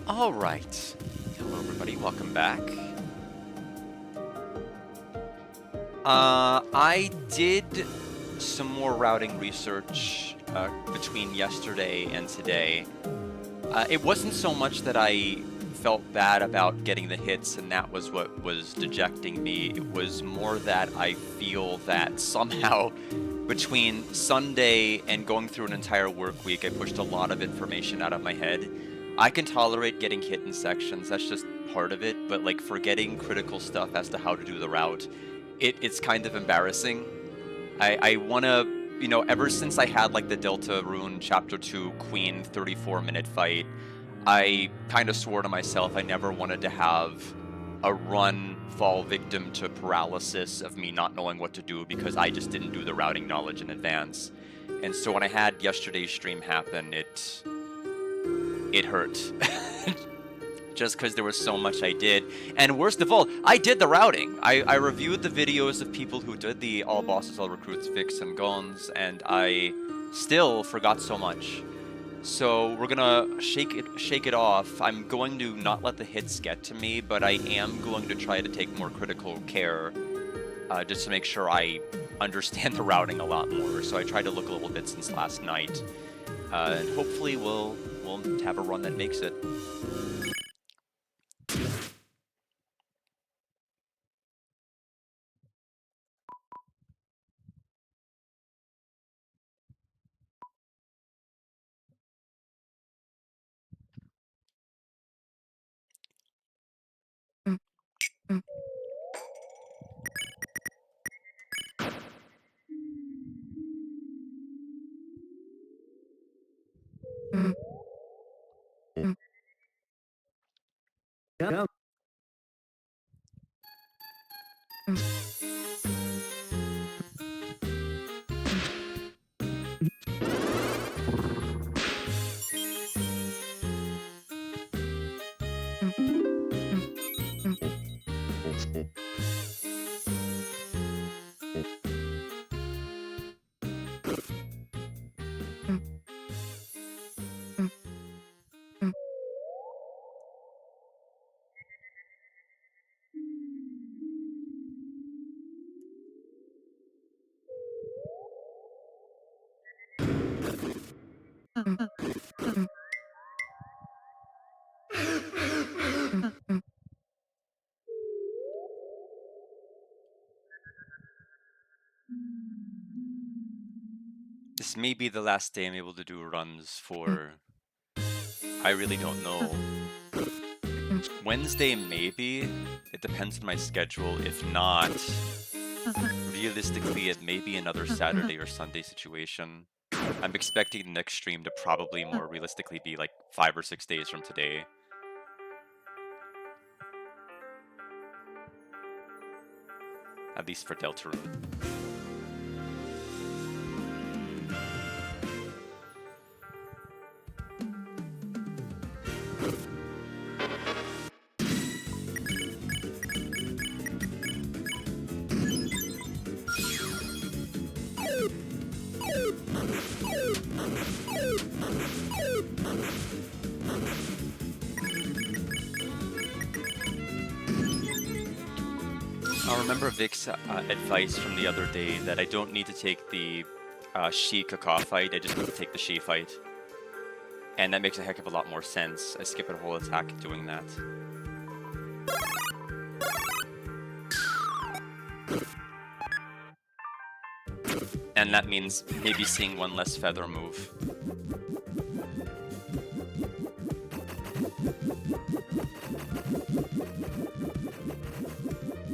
All right. Hello, everybody. Welcome back. I did some more routing research between yesterday and today. It wasn't so much that I felt bad about getting the hits, and that was what was dejecting me. It was more that I feel that somehow between Sunday and going through an entire work week, I pushed a lot of information out of my head. I can tolerate getting hit in sections, that's just part of it, but like forgetting critical stuff as to how to do the route, it's kind of embarrassing. I want to, you know, ever since I had like the Deltarune Chapter 2 Queen 34-minute fight, I kind of swore to myself I never wanted to have a run fall victim to paralysis of me not knowing what to do because I just didn't do the routing knowledge in advance. And so when I had yesterday's stream happen, it hurt. Just because there was so much I did. And worst of all, I did the routing. I reviewed the videos of people who did the all bosses, all recruits, Vix, and Guns, and I still forgot so much. So we're gonna shake it off. I'm going to not let the hits get to me, but I am going to try to take more critical care just to make sure I understand the routing a lot more. So I tried to look a little bit since last night. And hopefully we'll have a run that makes it. Yeah. This may be the last day I'm able to do runs for... I really don't know. Wednesday, maybe. It depends on my schedule. If not, realistically, it may be another Saturday or Sunday situation. I'm expecting the next stream to probably more realistically be like 5 or 6 days from today. At least for Deltarune. I remember Vic's advice from the other day that I don't need to take the She-Kaka fight, I just need to take the She fight. And that makes a heck of a lot more sense. I skip a whole attack doing that. And that means maybe seeing one less feather move.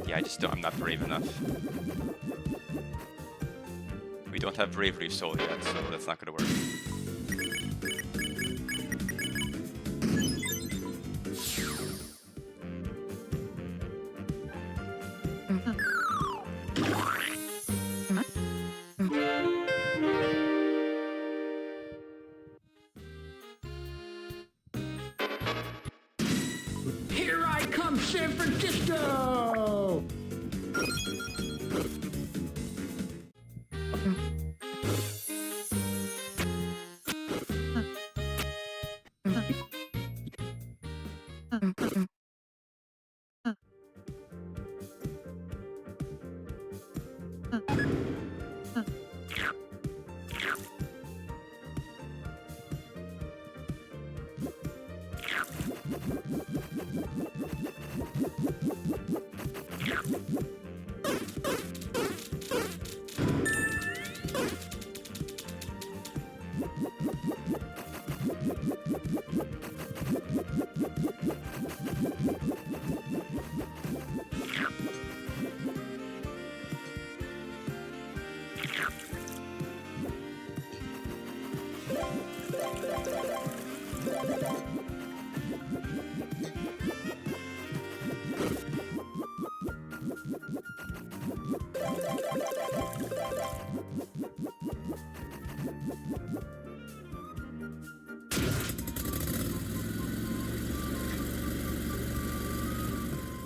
Yeah, I'm not brave enough. We don't have Bravery Soul yet, so that's not gonna work. Here I come, San Francisco!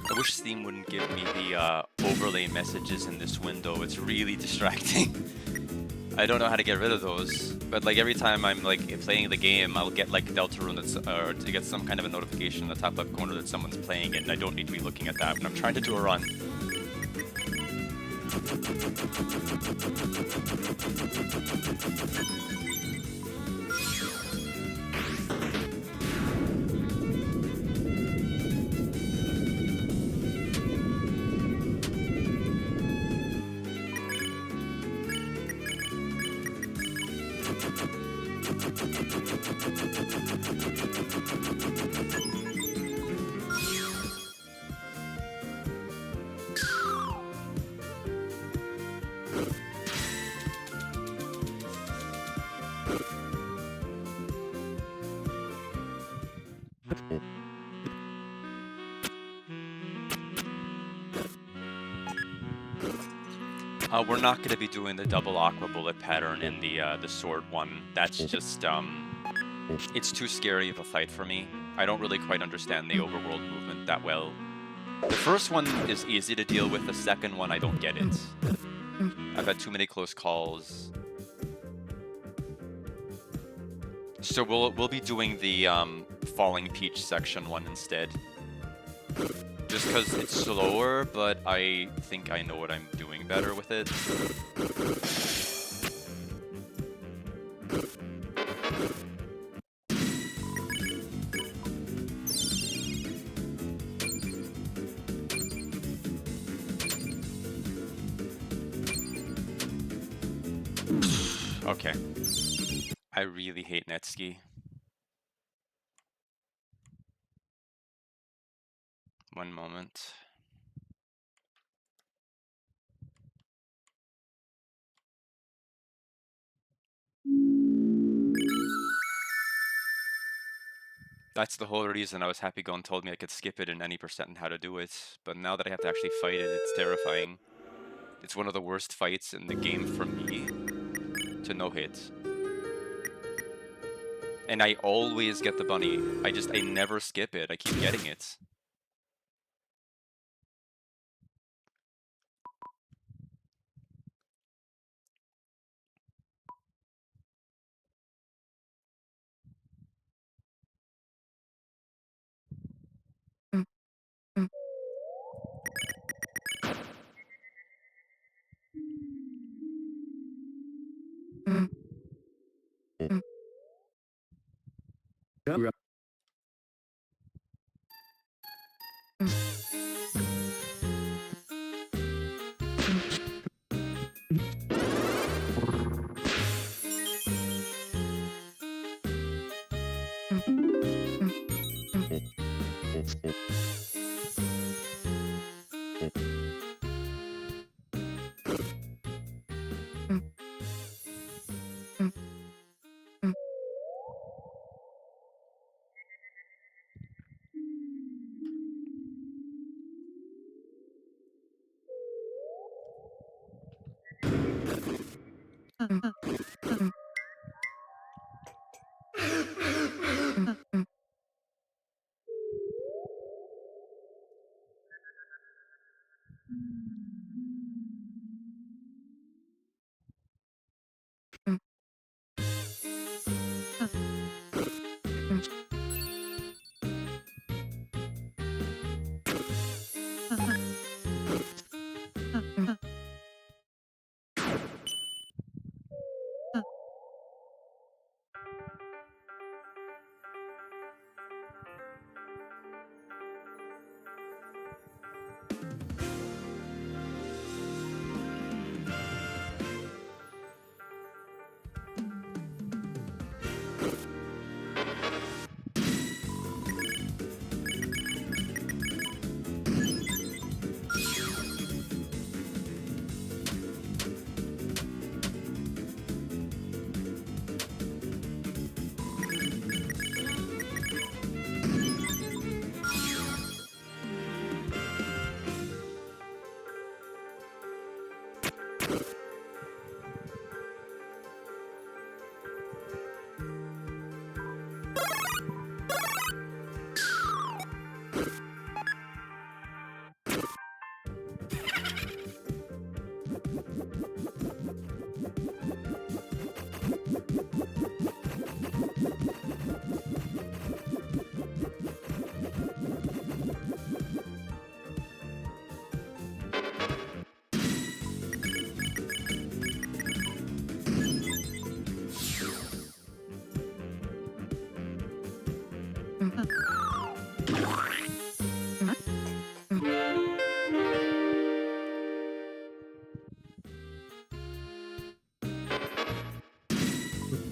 I wish Steam wouldn't give me the overlay messages in this window. It's really distracting. I don't know how to get rid of those, but like every time I'm like playing the game, I'll get like Deltarune or to get some kind of a notification in the top left corner that someone's playing it, and I don't need to be looking at that when I'm trying to do a run. We're not going to be doing the double aqua bullet pattern in the sword one. That's just it's too scary of a fight for me. I don't really quite understand the overworld movement that well. The first one is easy to deal with. The second one, I don't get it. I've had too many close calls. So we'll be doing the Falling Peach section one instead. Just because it's slower, but I think I know what I'm doing better with it. Okay. I really hate Netski. One moment. That's the whole reason I was happy Gon told me I could skip it in any percent and how to do it. But now that I have to actually fight it, it's terrifying. It's one of the worst fights in the game for me to no hit. And I always get the bunny. I never skip it. I keep getting it.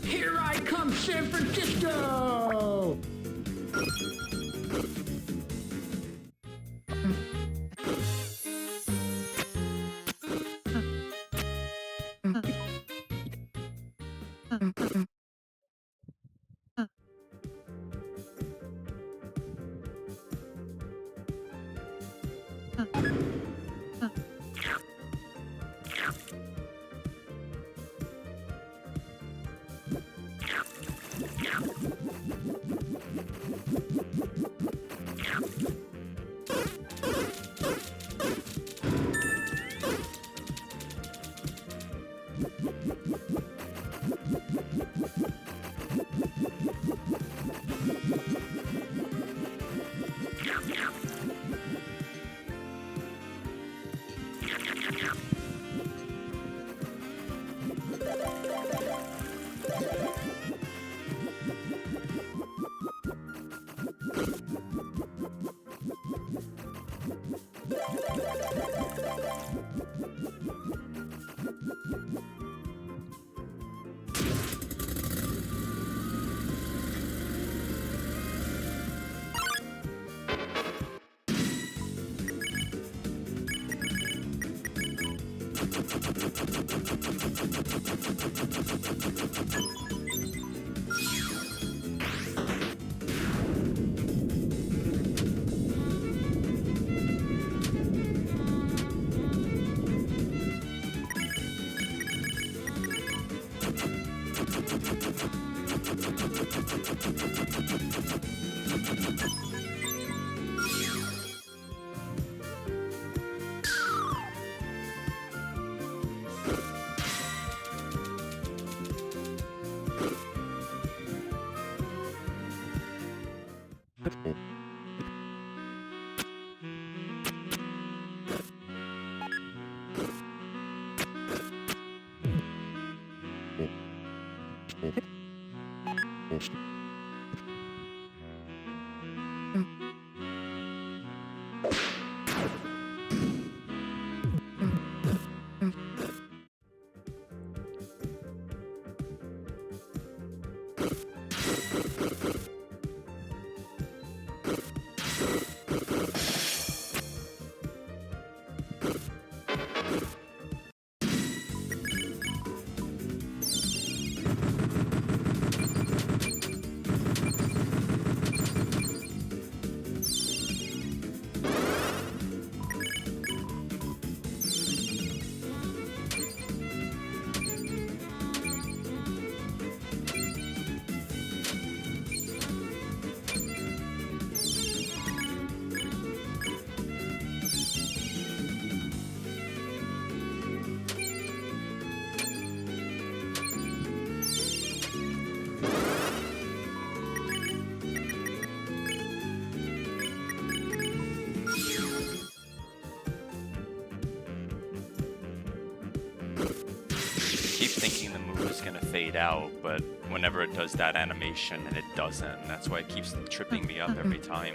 Here I come, San Francisco! thinking the move was gonna fade out, but whenever it does that animation and it doesn't, that's why it keeps tripping me up every time.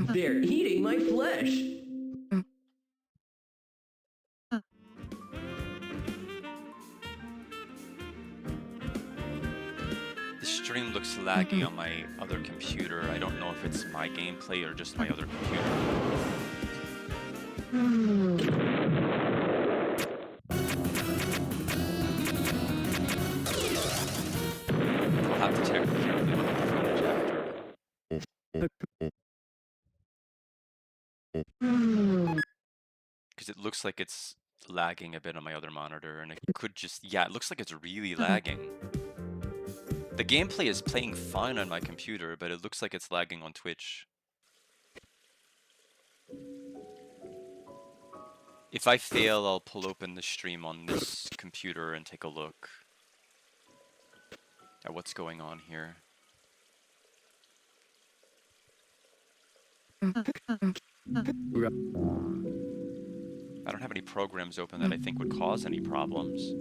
They're eating my flesh. The stream looks laggy on my other computer. I don't know if it's my gameplay or just my other computer. I'll have to check carefully look at the footage after. Because it looks like it's lagging a bit on my other monitor, and it could just, yeah, it looks like it's really lagging. The gameplay is playing fine on my computer, but it looks like it's lagging on Twitch. If I fail, I'll pull open the stream on this computer and take a look at what's going on here. I don't have any programs open that I think would cause any problems.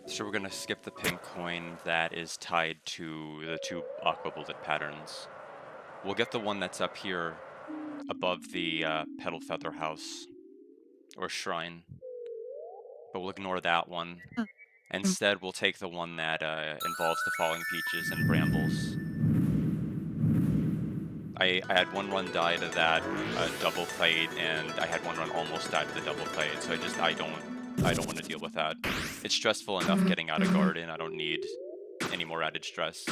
So we're gonna skip the pink coin that is tied to the two aqua bullet patterns. We'll get the one that's up here above the Petal Feather House or Shrine. But we'll ignore that one. Instead, we'll take the one that involves the Falling Peaches and Brambles. I had one run die to that double fight, and I had one run almost die to the double fight. So I don't want to deal with that. It's stressful enough getting out of Garden. I don't need any more added stress.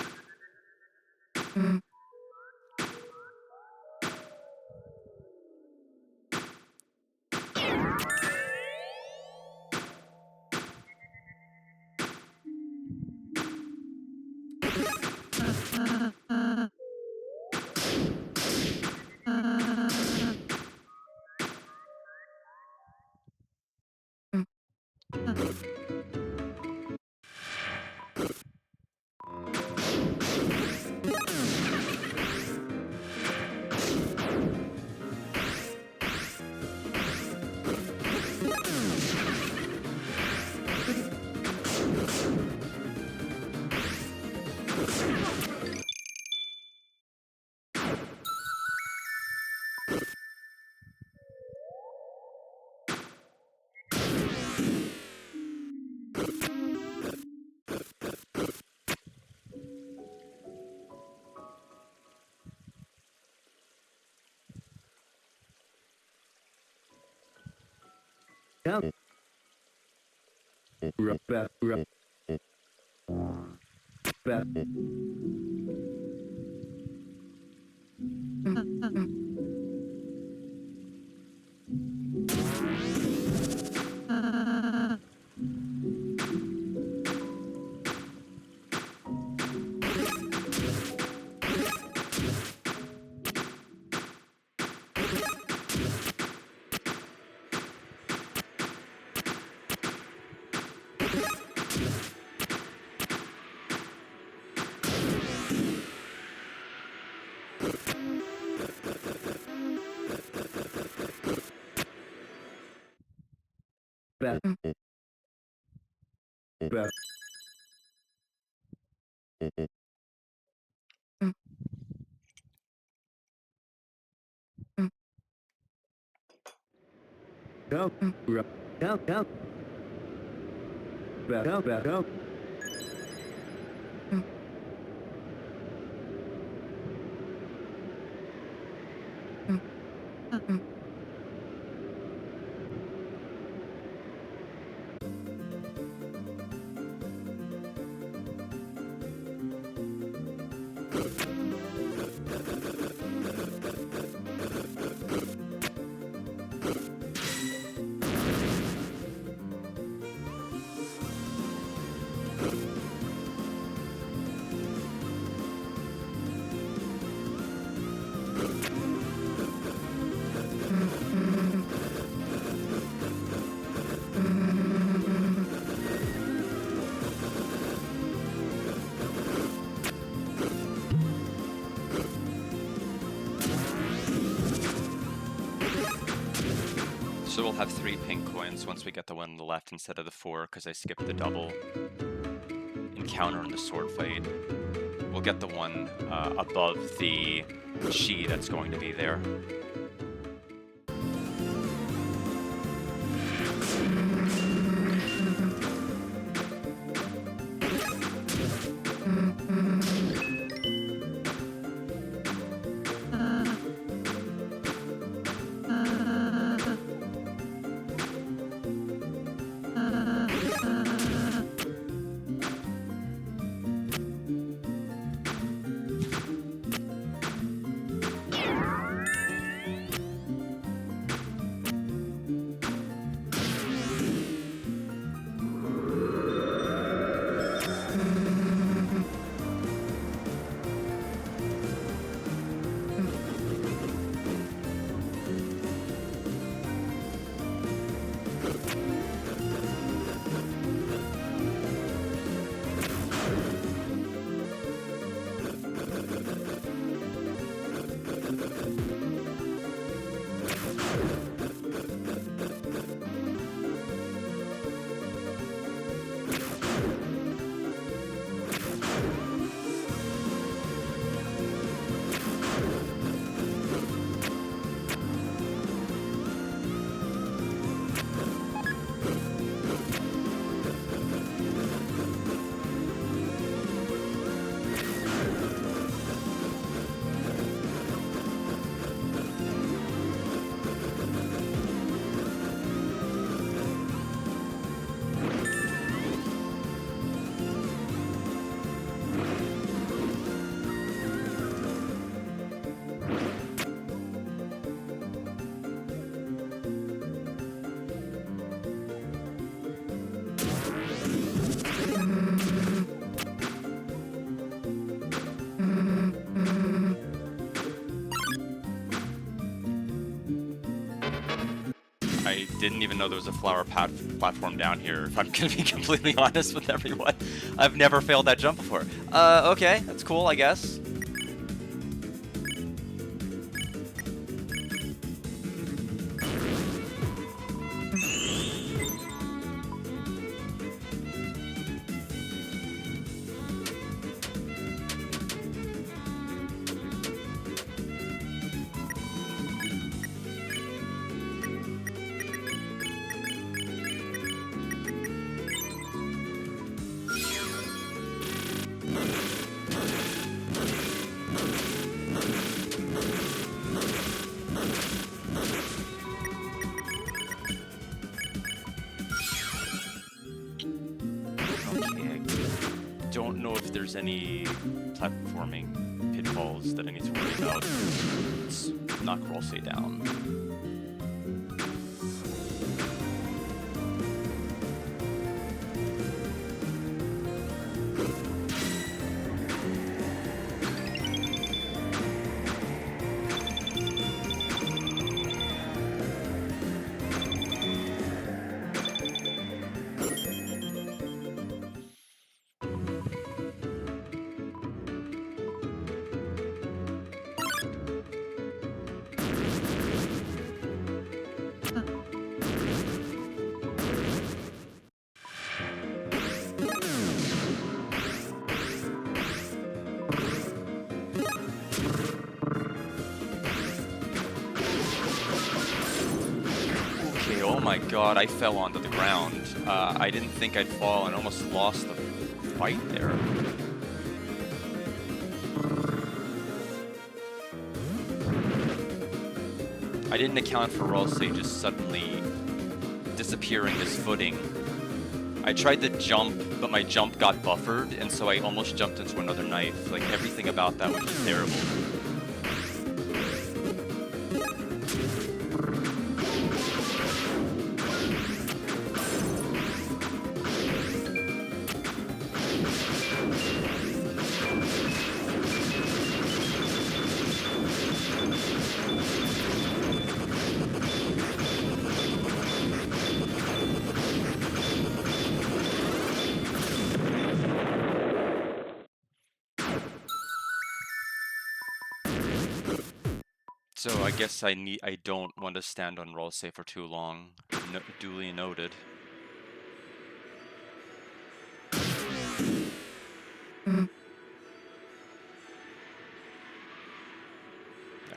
So we'll have 3 pink coins once we get the one on the left instead of the 4, because I skipped the double encounter in the sword fight. We'll get the one above the Shi that's going to be there. I didn't even know there was a flower platform down here, if I'm gonna be completely honest with everyone. I've never failed that jump before. Okay, that's cool, I guess. Don't know if there's any platforming pitfalls that I need to worry about. Let's knock Rollsay down. Oh my god, I fell onto the ground. I didn't think I'd fall and almost lost the fight there. I didn't account for Rollsay just suddenly disappearing his footing. I tried to jump, but my jump got buffered, and so I almost jumped into another knife. Like, everything about that was just terrible. So I guess I don't want to stand on Rollsay for too long. Duly noted. Yeah,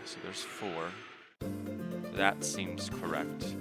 so there's 4. That seems correct.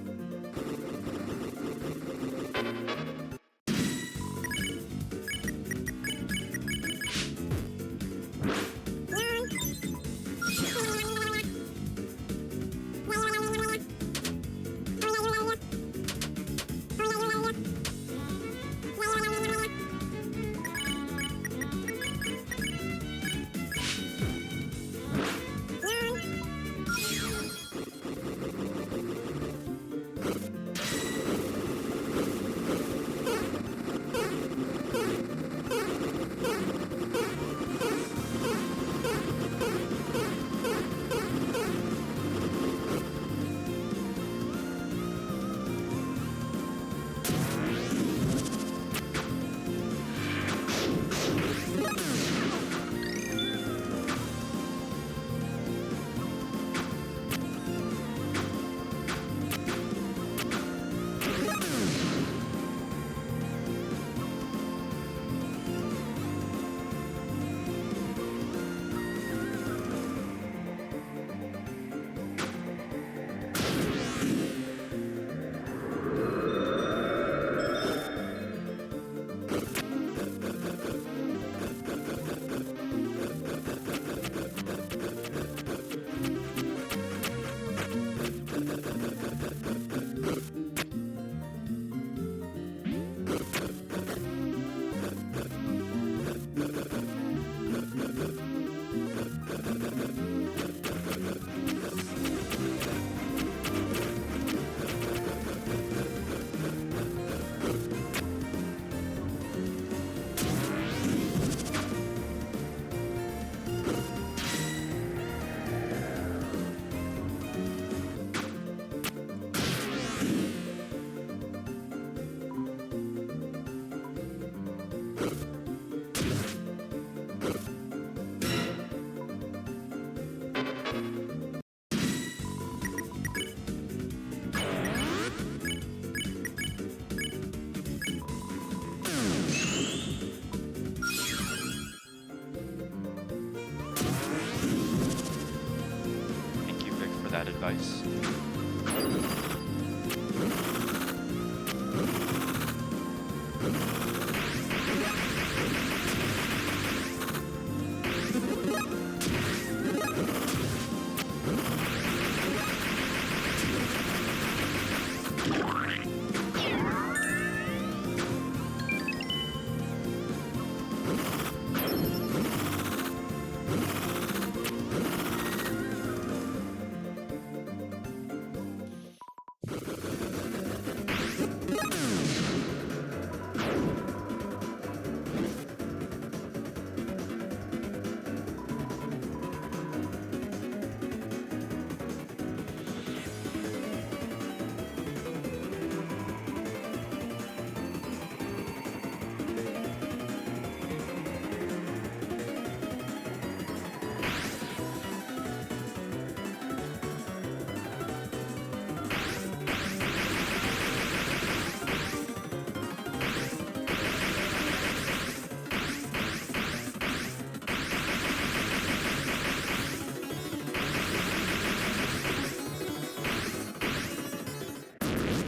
that advice.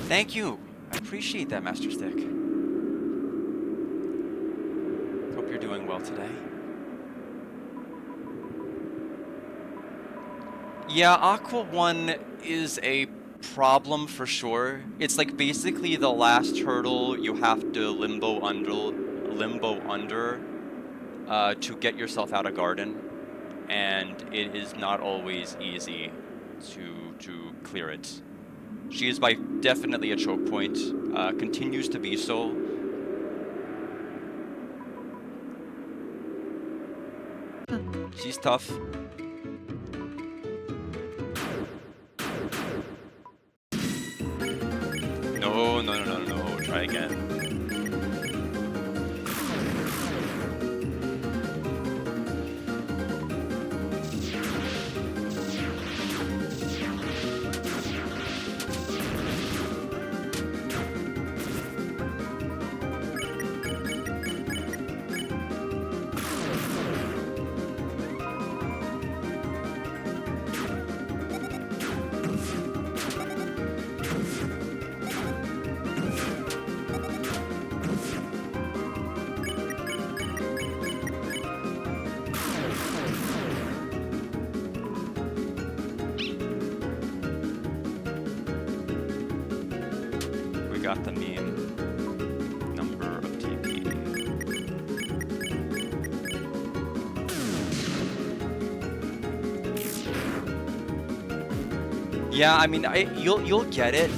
Thank you. I appreciate that, Master Stick. Hope you're doing well today. Yeah, Aqua 1 is a problem for sure. It's like basically the last hurdle you have to limbo under to get yourself out of garden, and it is not always easy to clear it. She is by definitely a choke point, continues to be so. She's tough. No, no, no, no, no, try again. We got the meme. Number of TP. Yeah, I mean, you'll get it.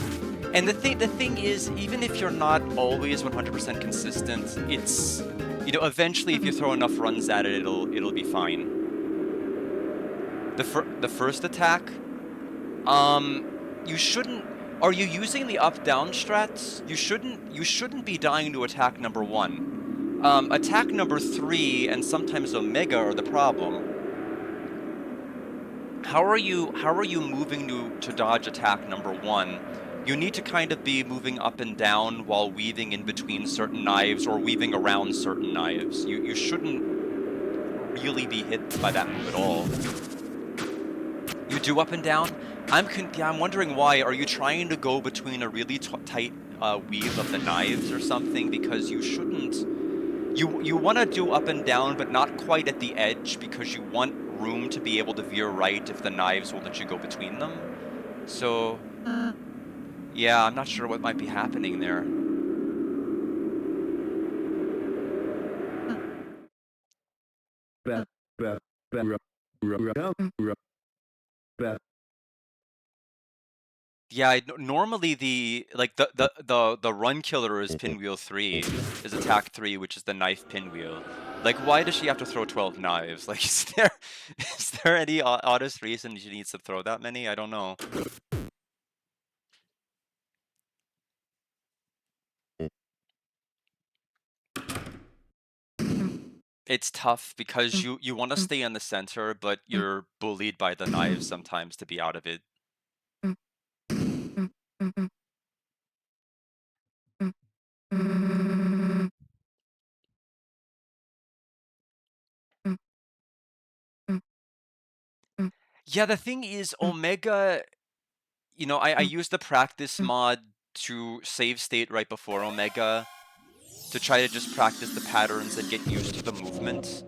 And the thing is, even if you're not always 100% consistent, it's, you know, eventually if you throw enough runs at it, it'll be fine. The first attack, you shouldn't. Are you using the up-down strats? You shouldn't be dying to attack number 1. Attack number 3 and sometimes Omega are the problem. How are you moving to dodge attack number 1? You need to kind of be moving up and down while weaving in between certain knives or weaving around certain knives. You shouldn't really be hit by that move at all. You do up and down? I'm wondering why. Are you trying to go between a really tight weave of the knives or something? Because you shouldn't. You want to do up and down, but not quite at the edge, because you want room to be able to veer right if the knives will let you go between them. So, yeah, I'm not sure what might be happening there. Yeah, normally the run killer is pinwheel 3, is attack 3, which is the knife pinwheel. Like, why does she have to throw 12 knives? Like, is there any honest reason she needs to throw that many? I don't know. It's tough because you want to stay in the center, but you're bullied by the knives sometimes to be out of it. Yeah, the thing is, Omega, you know, I used the practice mod to save state right before Omega to try to just practice the patterns and get used to the movement.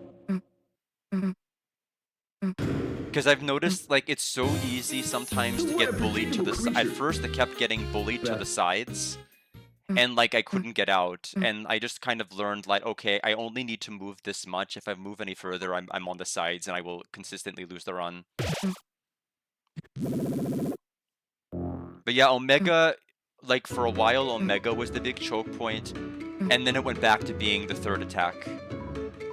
Because I've noticed, like, it's so easy sometimes to get Beware bullied to pursuitable the at creatures. first I kept getting bullied to the Best. sides, and, like, I couldn't get out, and I just kind of learned, like, okay, I only need to move this much. If I move any further, I'm on the sides, and I will consistently lose the run. But yeah, Omega, like, for a while, Omega was the big choke point, and then it went back to being the third attack.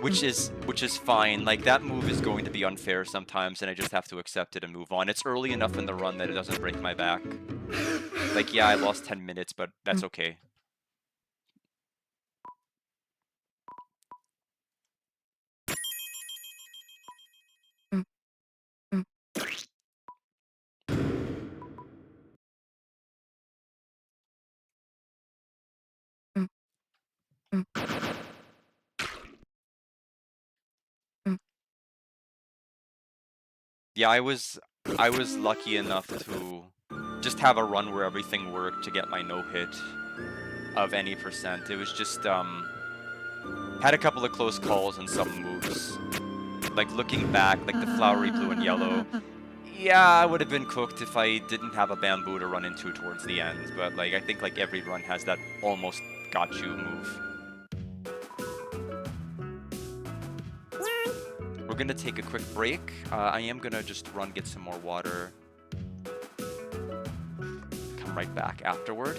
Which is fine. Like, that move is going to be unfair sometimes, and I just have to accept it and move on. It's early enough in the run that it doesn't break my back. Like, yeah, I lost 10 minutes, but that's okay. Yeah, I was lucky enough to just have a run where everything worked to get my no hit of any percent. It was just had a couple of close calls and some moves. Like, looking back, like the flowery blue and yellow, yeah, I would have been cooked if I didn't have a bamboo to run into towards the end, but, like, I think, like, every run has that almost got you move. We're gonna take a quick break. I am gonna just run get some more water. Come right back afterward.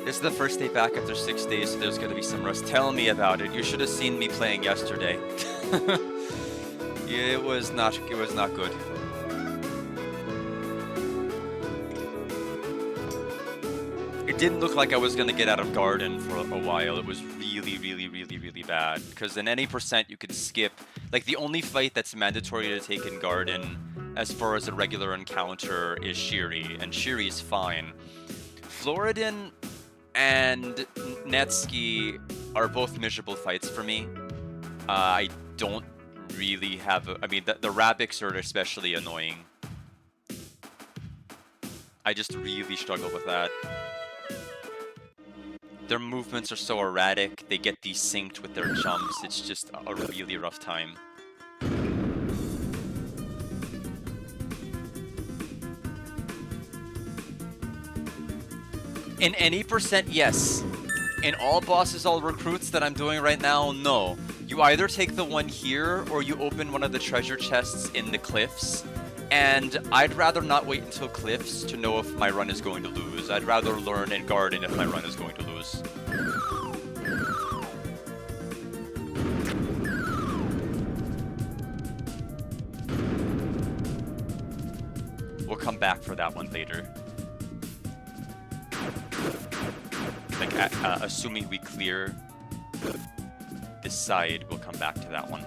This is the first day back after 6 days, so there's gonna be some rust. Tell me about it. You should have seen me playing yesterday. It was not good. It didn't look like I was gonna get out of Garden for a while. It was really bad. Because in any percent you could skip. Like, the only fight that's mandatory to take in Garden, as far as a regular encounter, is Shiri, and Shiri is fine. Floridin and Netsky are both miserable fights for me. I don't really have I mean, the Rabbics are especially annoying. I just really struggle with that. Their movements are so erratic, they get desynced with their jumps. It's just a really rough time. In any percent, yes. In all bosses, all recruits that I'm doing right now, no. You either take the one here, or you open one of the treasure chests in the cliffs. And I'd rather not wait until cliffs to know if my run is going to lose. I'd rather learn and garden if my run is going to lose. We'll come back for that one later. Like, assuming we clear this side, we'll come back to that one.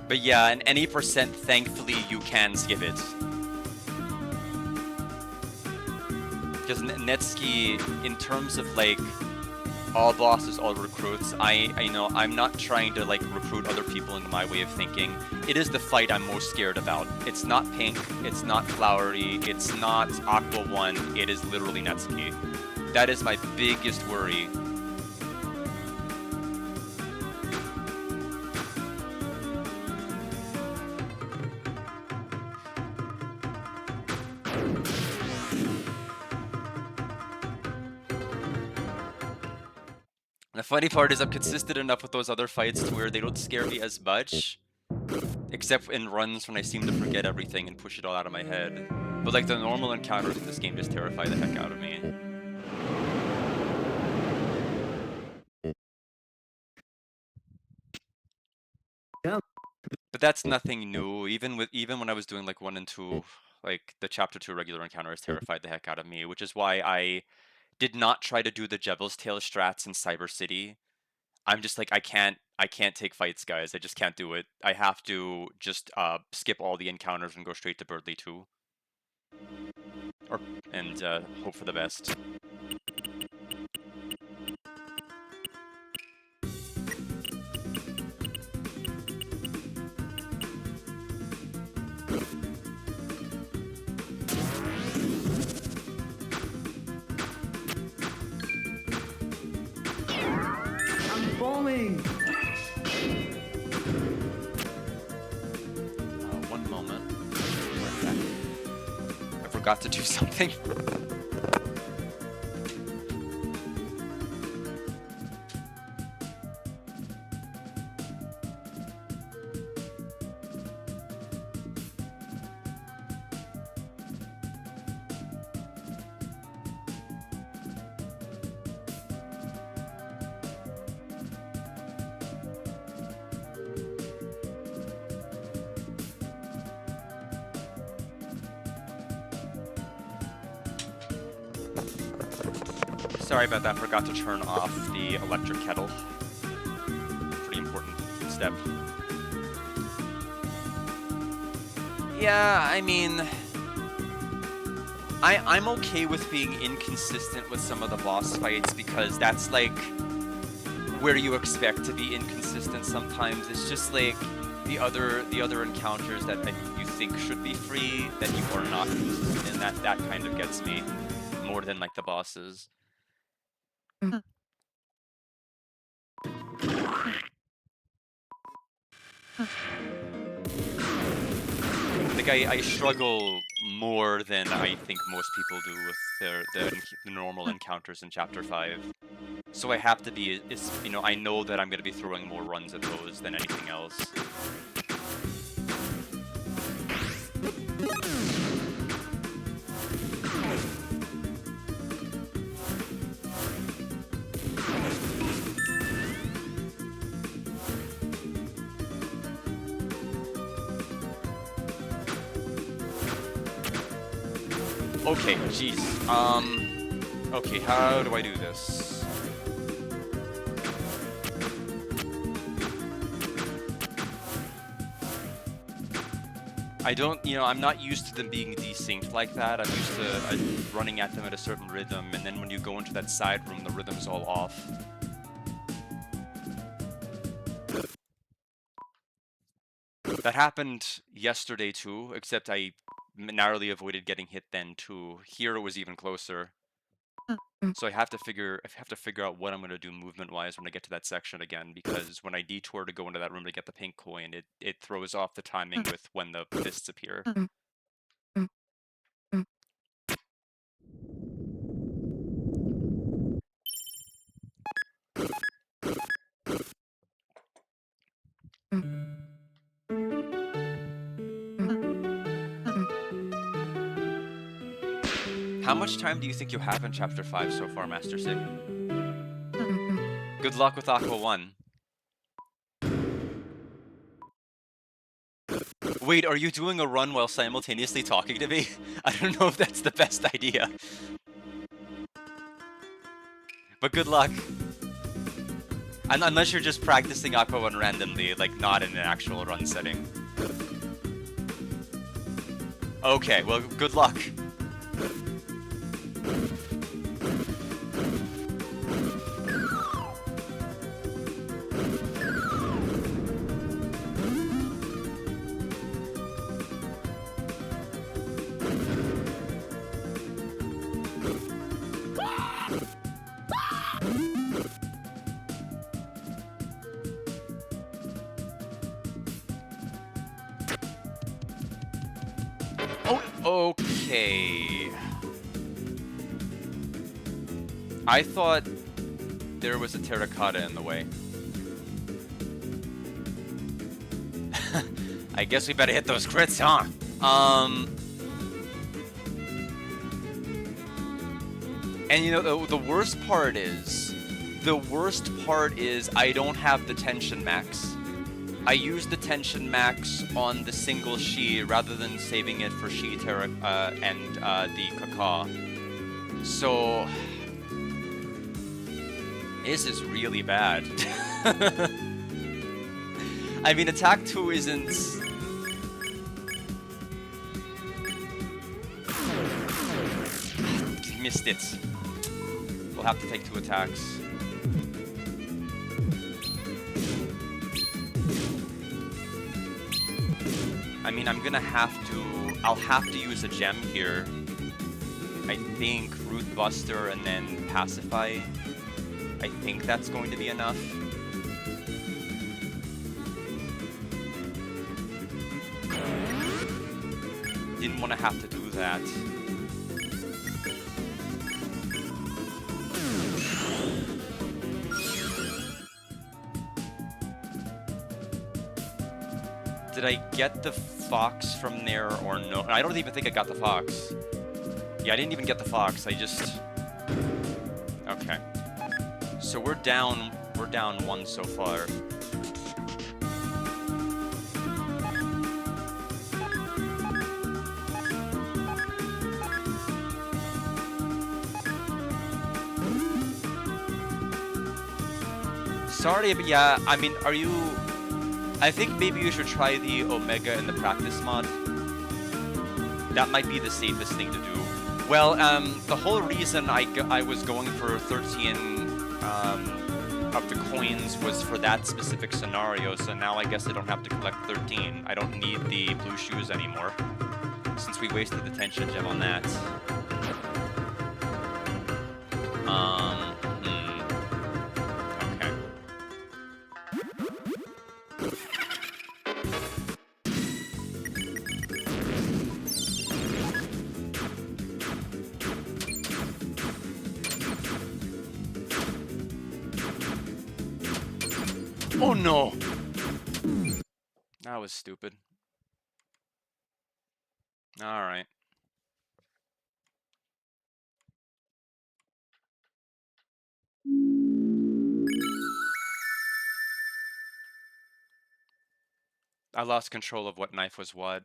But yeah, in any percent, thankfully, you can skip it. Because Netsuki, in terms of, like, all bosses, all recruits, I know I'm not trying to, like, recruit other people into my way of thinking. It is the fight I'm most scared about. It's not Pink, it's not Flowery, it's not Aqua 1, it is literally Netsuki. That is my biggest worry. The funny part is I'm consistent enough with those other fights to where they don't scare me as much. Except in runs when I seem to forget everything and push it all out of my head. But like the normal encounters in this game just terrify the heck out of me. Yeah. But that's nothing new. Even when I was doing like 1 and 2, like the chapter 2 regular encounters terrified the heck out of me, which is why I did not try to do the Devil's Tail strats in Cyber City. I'm just like, I can't take fights, guys. I just can't do it. I have to just skip all the encounters and go straight to Birdly 2. And hope for the best. I'm falling. One moment. I forgot to do something. Sorry about that, forgot to turn off the electric kettle. Pretty important step. Yeah, I mean, I'm okay with being inconsistent with some of the boss fights because that's like where you expect to be inconsistent sometimes. It's just like the other encounters that you think should be free that you are not consistent in. That kind of gets me more than like the bosses. Like I struggle more than I think most people do with the normal encounters in Chapter 5. So I have to be, you know, I know that I'm going to be throwing more runs at those than anything else. Okay, jeez. Okay, how do I do this? I don't, you know, I'm not used to them being desynced like that. I'm used to running at them at a certain rhythm, and then when you go into that side room, the rhythm's all off. That happened yesterday too, except I narrowly avoided getting hit then too. Here it was even closer. So I have to figure out what I'm gonna do movement wise when I get to that section again, because when I detour to go into that room to get the pink coin, it throws off the timing with when the fists appear. How much time do you think you have in Chapter 5 so far, Master Sig? Good luck with Aqua 1. Wait, are you doing a run while simultaneously talking to me? I don't know if that's the best idea. But good luck. Unless you're just practicing Aqua 1 randomly, like not in an actual run setting. Okay, well, good luck. Oh, okay. I thought there was a terracotta in the way. I guess we better hit those crits, huh? And you know, the worst part is I don't have the tension max. I used the tension max on the single Shi rather than saving it for Shi Terra and the Kaka. So this is really bad. I mean, attack 2 isn't... Missed it. We'll have to take 2 attacks. I mean, I'll have to use a gem here. I think Root Buster and then Pacify. I think that's going to be enough. Didn't want to have to do that. Did I get the fox from there or no? I don't even think I got the fox. Yeah, I didn't even get the fox. I just... Okay. So we're down 1 so far. Sorry, but yeah, I mean, are you... I think maybe you should try the Omega in the practice mod. That might be the safest thing to do. Well, the whole reason I was going for 13 of the coins was for that specific scenario, so now I guess I don't have to collect 13. I don't need the blue shoes anymore, since we wasted the tension gem on that. Okay. Oh no! That was stupid. Alright. I lost control of what knife was what.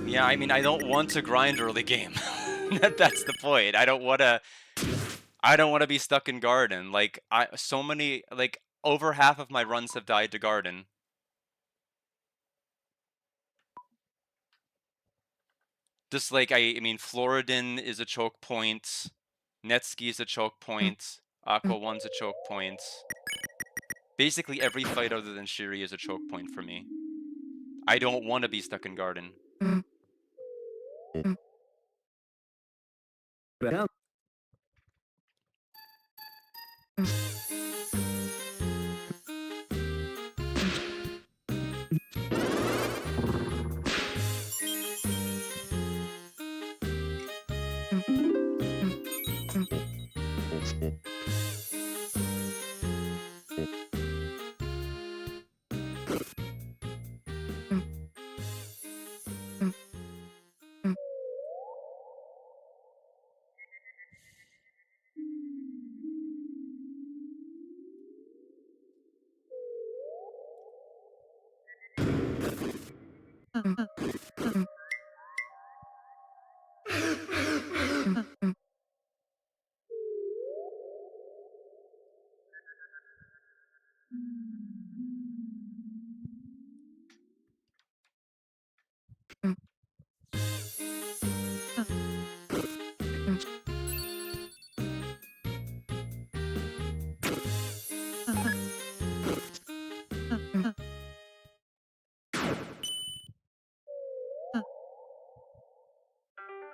Yeah, I mean, I don't want to grind early game. That's the point. I don't want to be stuck in garden. Like, over half of my runs have died to garden. Just like, I mean, Floridin is a choke point. Netski is a choke point. Aqua 1's a choke point. Basically, every fight other than Shiri is a choke point for me. I don't want to be stuck in garden. Jump.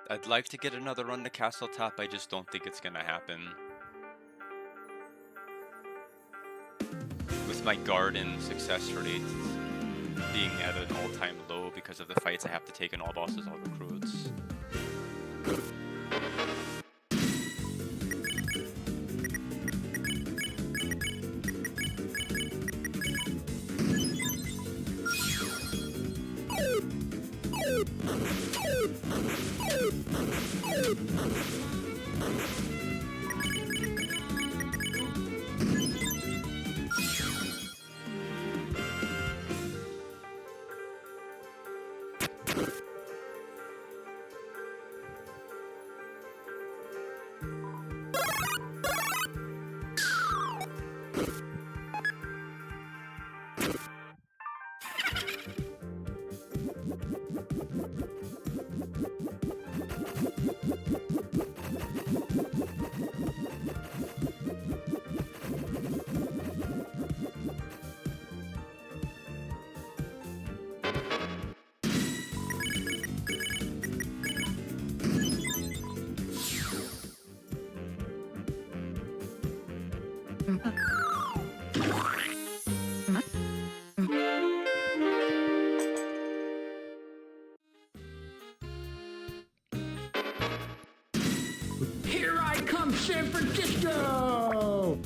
I'd like to get another run to Castle Top, I just don't think it's gonna happen. With my garden success rate being at an all-time low because of the fights I have to take in all bosses, all recruits. Here I come, San Francisco!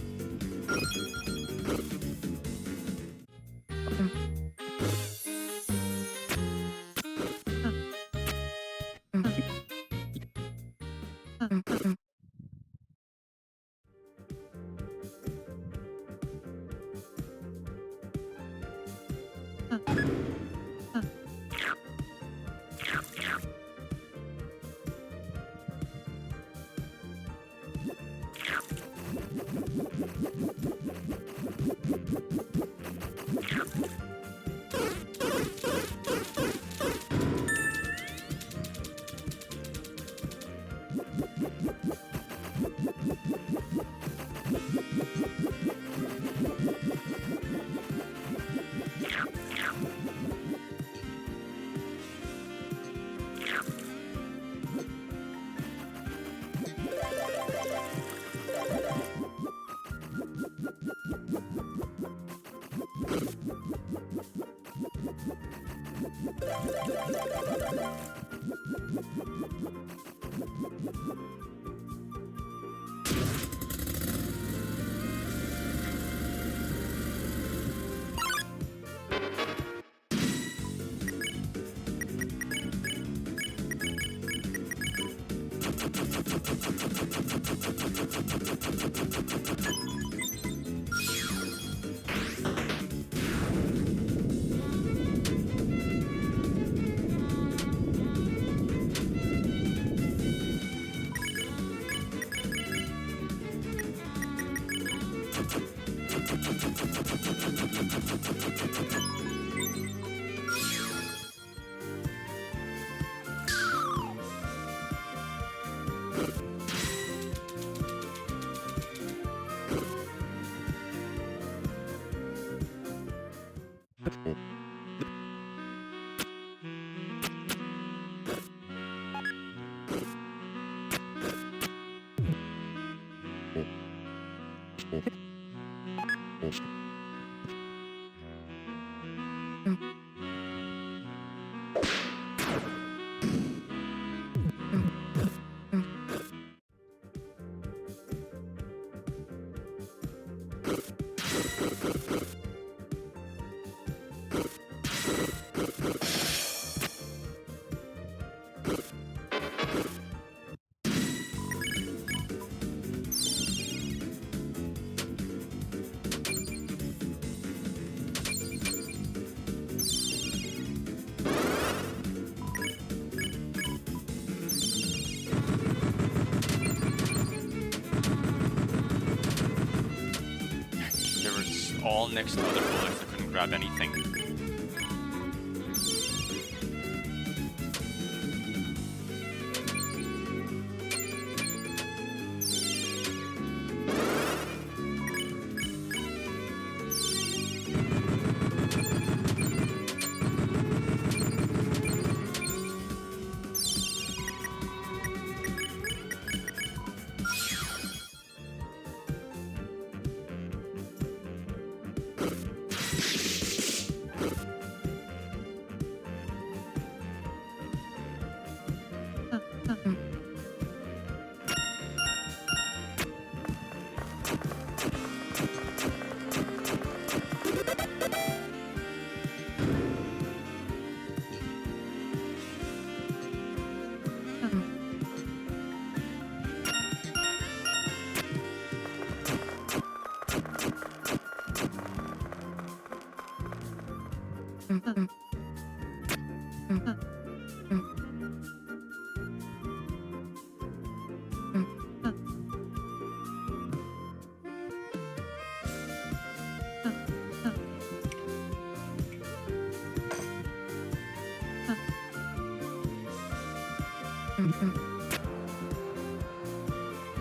They were just all next to other bullets that couldn't grab anything.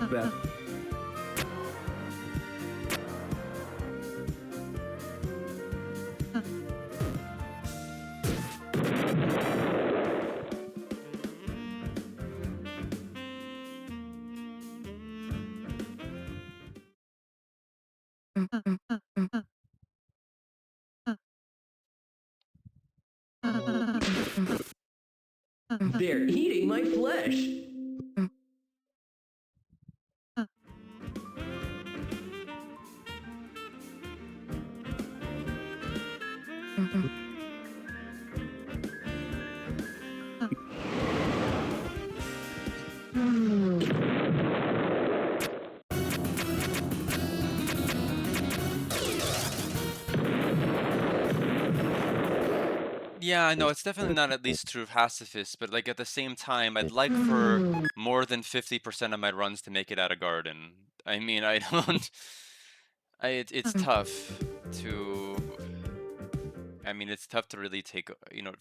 Beth. They're eating my flesh. Yeah, no, it's definitely not at least true of Pacifist, but like at the same time, I'd like for more than 50% of my runs to make it out of garden. I mean, I don't. It's tough to. I mean, it's tough to really take,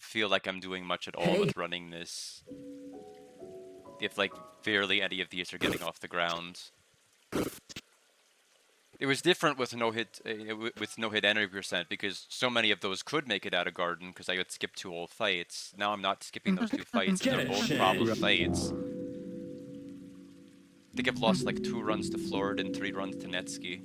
feel like I'm doing much at all with running this. If like barely any of these are getting off the ground. It was different with no hit enemy percent because so many of those could make it out of garden because I would skip 2 whole fights. Now I'm not skipping those 2 fights and they're both problem fights. I think I've lost like 2 runs to Florid and 3 runs to Netsky.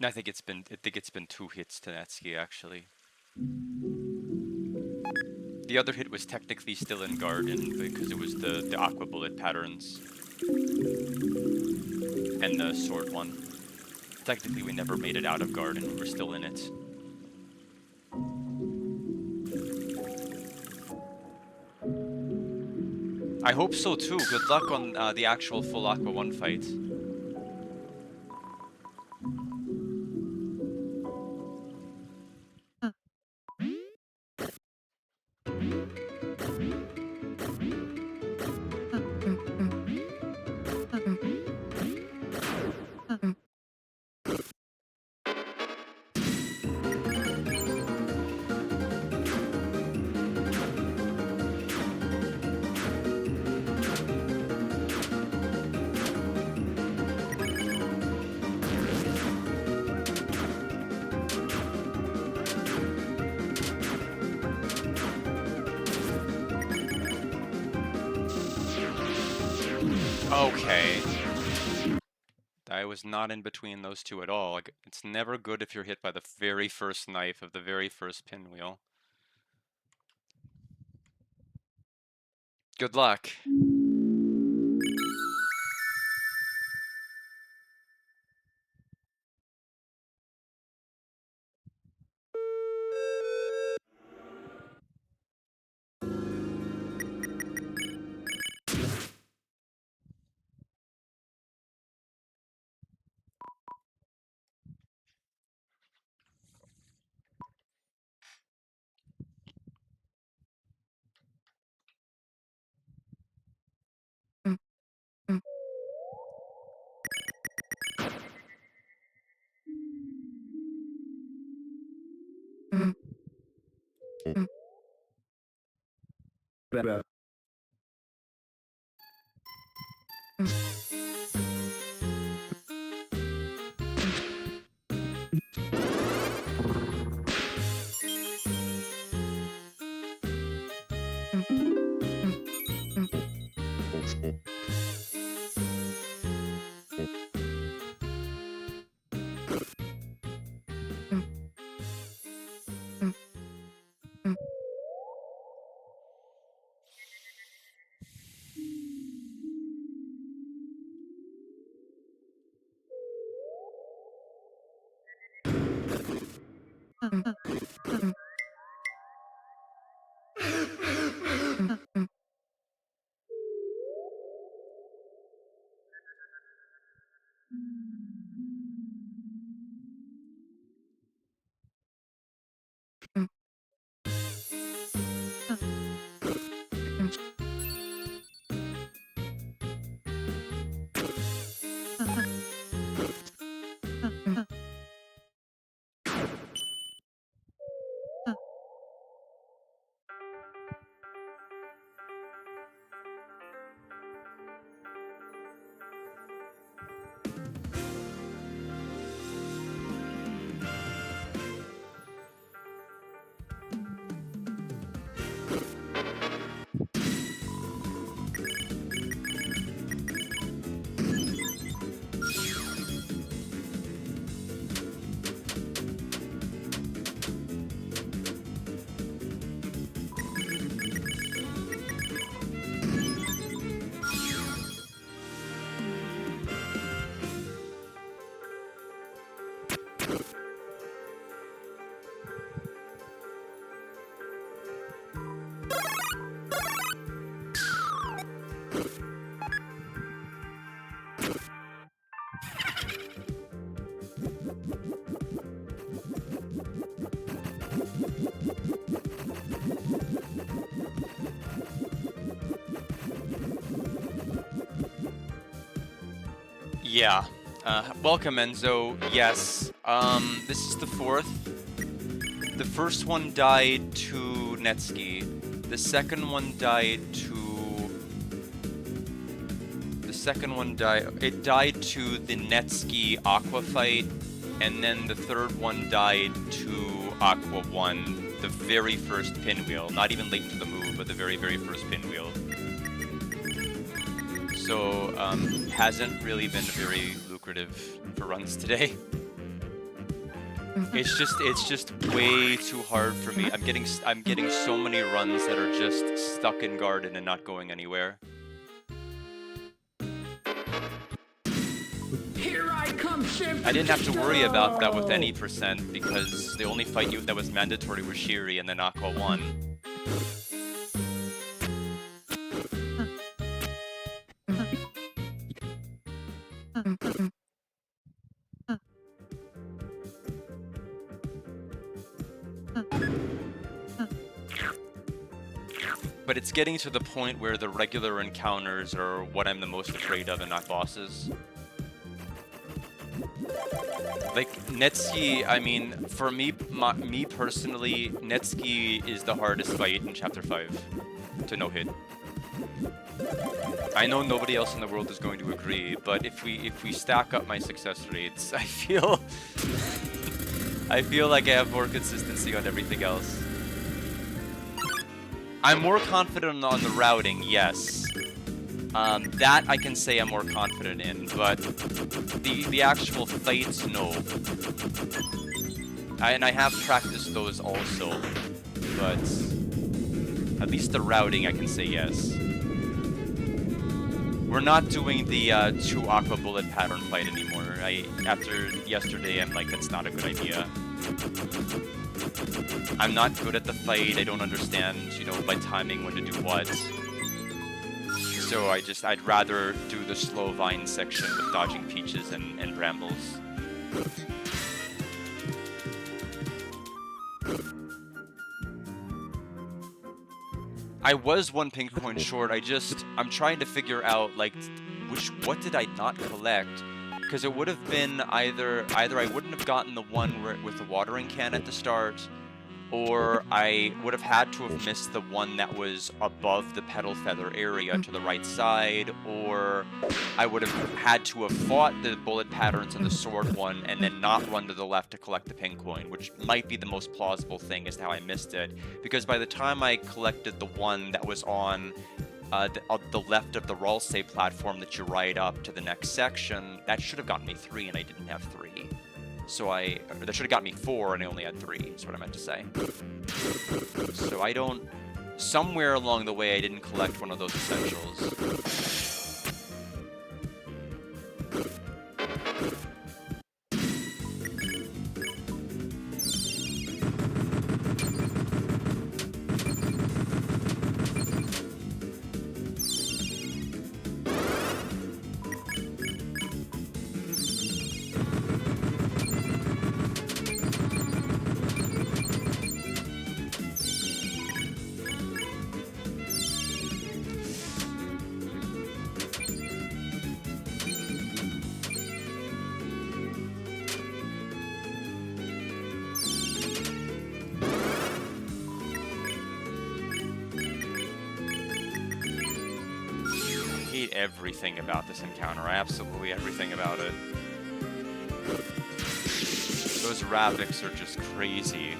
I think it's been 2 hits to Netsky actually. The other hit was technically still in garden because it was the aqua bullet patterns and the sword one. Technically we never made it out of garden, we were still in it. I hope so too. Good luck on the actual full Aqua 1 fight. Okay. I was not in between those two at all. Like, it's never good if you're hit by the very first knife of the very first pinwheel. Good luck. About Yeah. Welcome, Enzo. Yes. This is the fourth. The first one died to Netsuki. The second one died to... It died to the Netsuki Aqua fight, and then the third one died to Aqua 1, the very first pinwheel. Not even late to the move, but the very, very first pinwheel. So, hasn't really been very lucrative for runs today. It's just way too hard for me. I'm getting so many runs that are just stuck in garden and not going anywhere. here I come, ship. I didn't have to worry about that with any percent because the only fight that was mandatory was Shiri and then Aqua 1. But it's getting to the point where the regular encounters are what I'm the most afraid of and not bosses. Like, Netsuki, I mean, for me, me personally, Netsuki is the hardest fight in Chapter 5 to no-hit. I know nobody else in the world is going to agree, but if we stack up my success rates, I feel like I have more consistency on everything else. I'm more confident on the routing, yes. That I can say I'm more confident in, but the actual fights, no. And I have practiced those also, but at least the routing I can say yes. We're not doing the 2 Aqua Bullet pattern fight anymore. After yesterday, I'm like, that's not a good idea. I'm not good at the fight. I don't understand, you know, by timing when to do what. So I'd rather do the slow vine section with dodging peaches and brambles. I was 1 pink coin short. I'm trying to figure out, like, what did I not collect? Because it would have been either I wouldn't have gotten the one with the watering can at the start, or I would have had to have missed the one that was above the petal feather area to the right side, or I would have had to have fought the bullet patterns in the sword one and then not run to the left to collect the pink coin, which might be the most plausible thing as to how I missed it. Because by the time I collected the one that was on the left of the Ralsei platform that you ride up to the next section, that should have gotten me 3 and I didn't have 3. So that should have got me 4 and I only had 3, is what I meant to say. So somewhere along the way I didn't collect one of those essentials. Everything about this encounter, absolutely everything about it. Those Ravix are just crazy.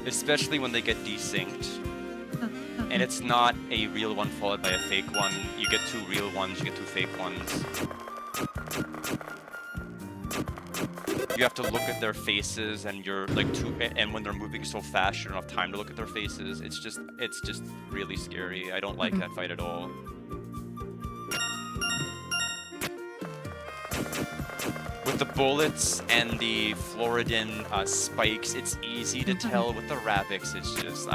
Especially when they get desynced. And it's not a real one followed by a fake one. You get 2 real ones, you get 2 fake ones. You have to look at their faces and you're like and when they're moving so fast you don't have time to look at their faces. It's just really scary. I don't like that fight at all. With the bullets and the Floridin spikes, it's easy to tell. With the Ravix, it's just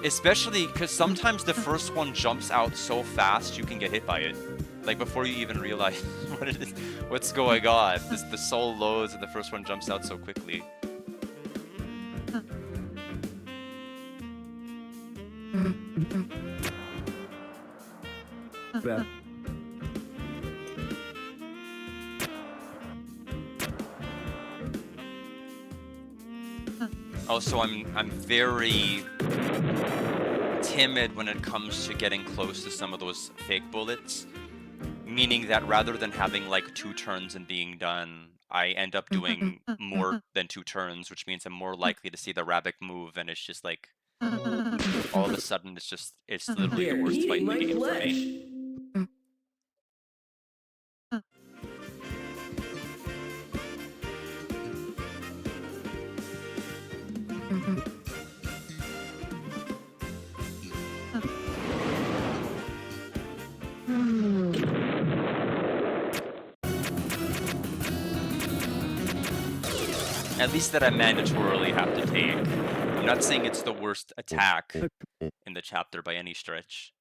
especially because sometimes the first one jumps out so fast you can get hit by it, like before you even realize what's going on. The soul loads and the first one jumps out so quickly. Also, I'm very timid when it comes to getting close to some of those fake bullets, meaning that rather than having like 2 turns and being done, I end up doing more than 2 turns, which means I'm more likely to see the rabbit move, and it's just like all of a sudden it's literally the worst fight in the game for me. At least that I mandatorily have to take. I'm not saying it's the worst attack in the chapter by any stretch.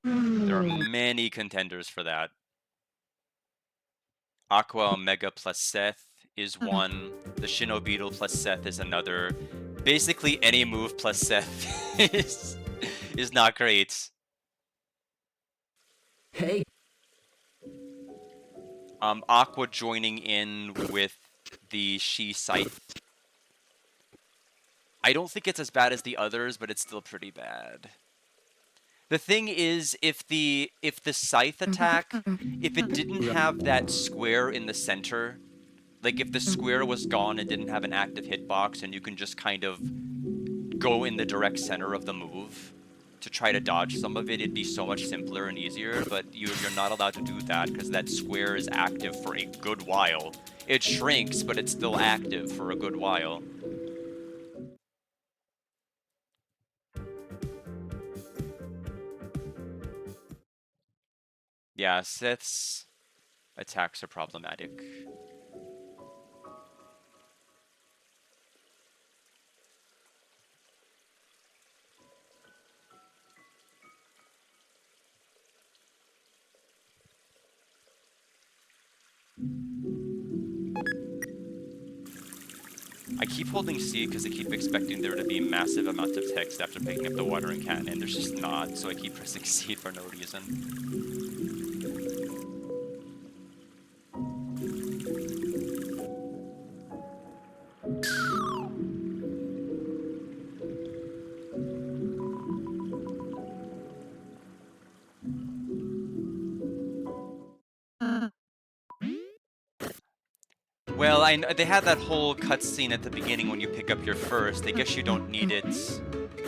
There are many contenders for that. Aqua Omega plus Seth is one. The Shino Beetle plus Seth is another. Basically any move plus Seth is not great. Hey. Aqua joining in with the She Scythe. I don't think it's as bad as the others, but it's still pretty bad. The thing is, if the Scythe attack, if it didn't have that square in the center, like if the square was gone and didn't have an active hitbox and you can just kind of go in the direct center of the move to try to dodge some of it. It'd be so much simpler and easier, but you're not allowed to do that because that square is active for a good while. It shrinks, but it's still active for a good while. Yeah, Sith's attacks are problematic. I keep holding C because I keep expecting there to be massive amounts of text after picking up the watering can, and there's just not, so I keep pressing C for no reason. Well, they had that whole cutscene at the beginning when you pick up your first. I guess you don't need it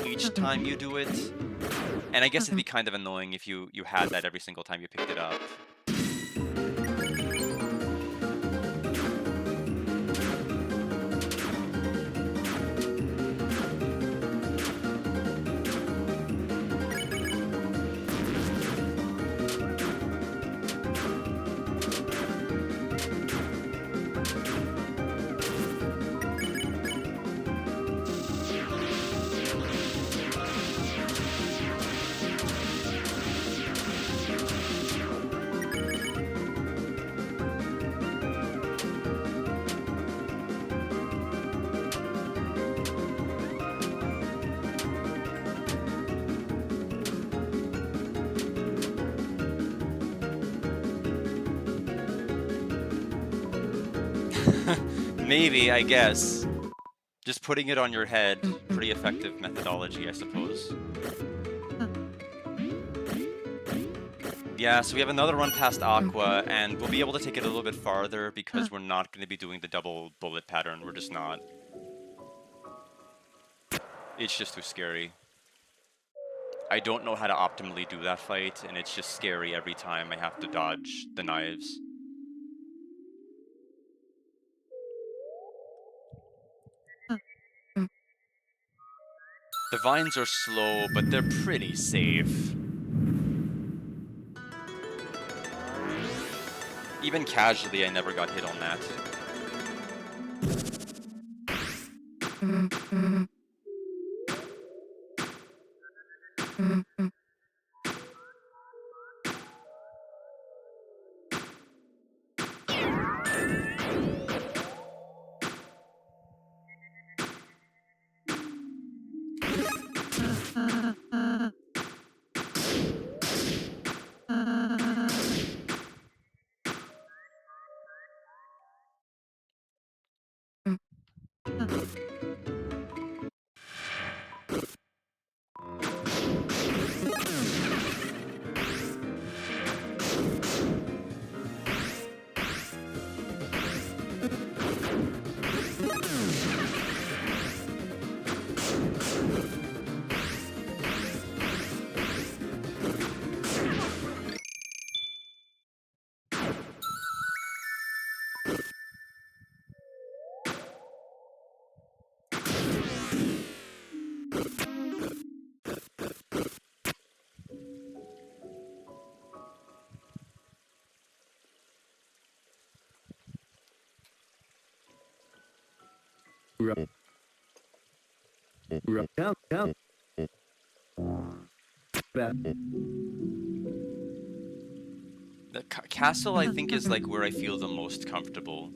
each time you do it. And I guess it'd be kind of annoying if you had that every single time you picked it up. Maybe, I guess. Just putting it on your head, pretty effective methodology, I suppose. Yeah, so we have another run past Aqua, and we'll be able to take it a little bit farther because we're not going to be doing the double bullet pattern. We're just not. It's just too scary. I don't know how to optimally do that fight, and it's just scary every time I have to dodge the knives. The vines are slow, but they're pretty safe. Even casually, I never got hit on that. The castle, I think, is like where I feel the most comfortable.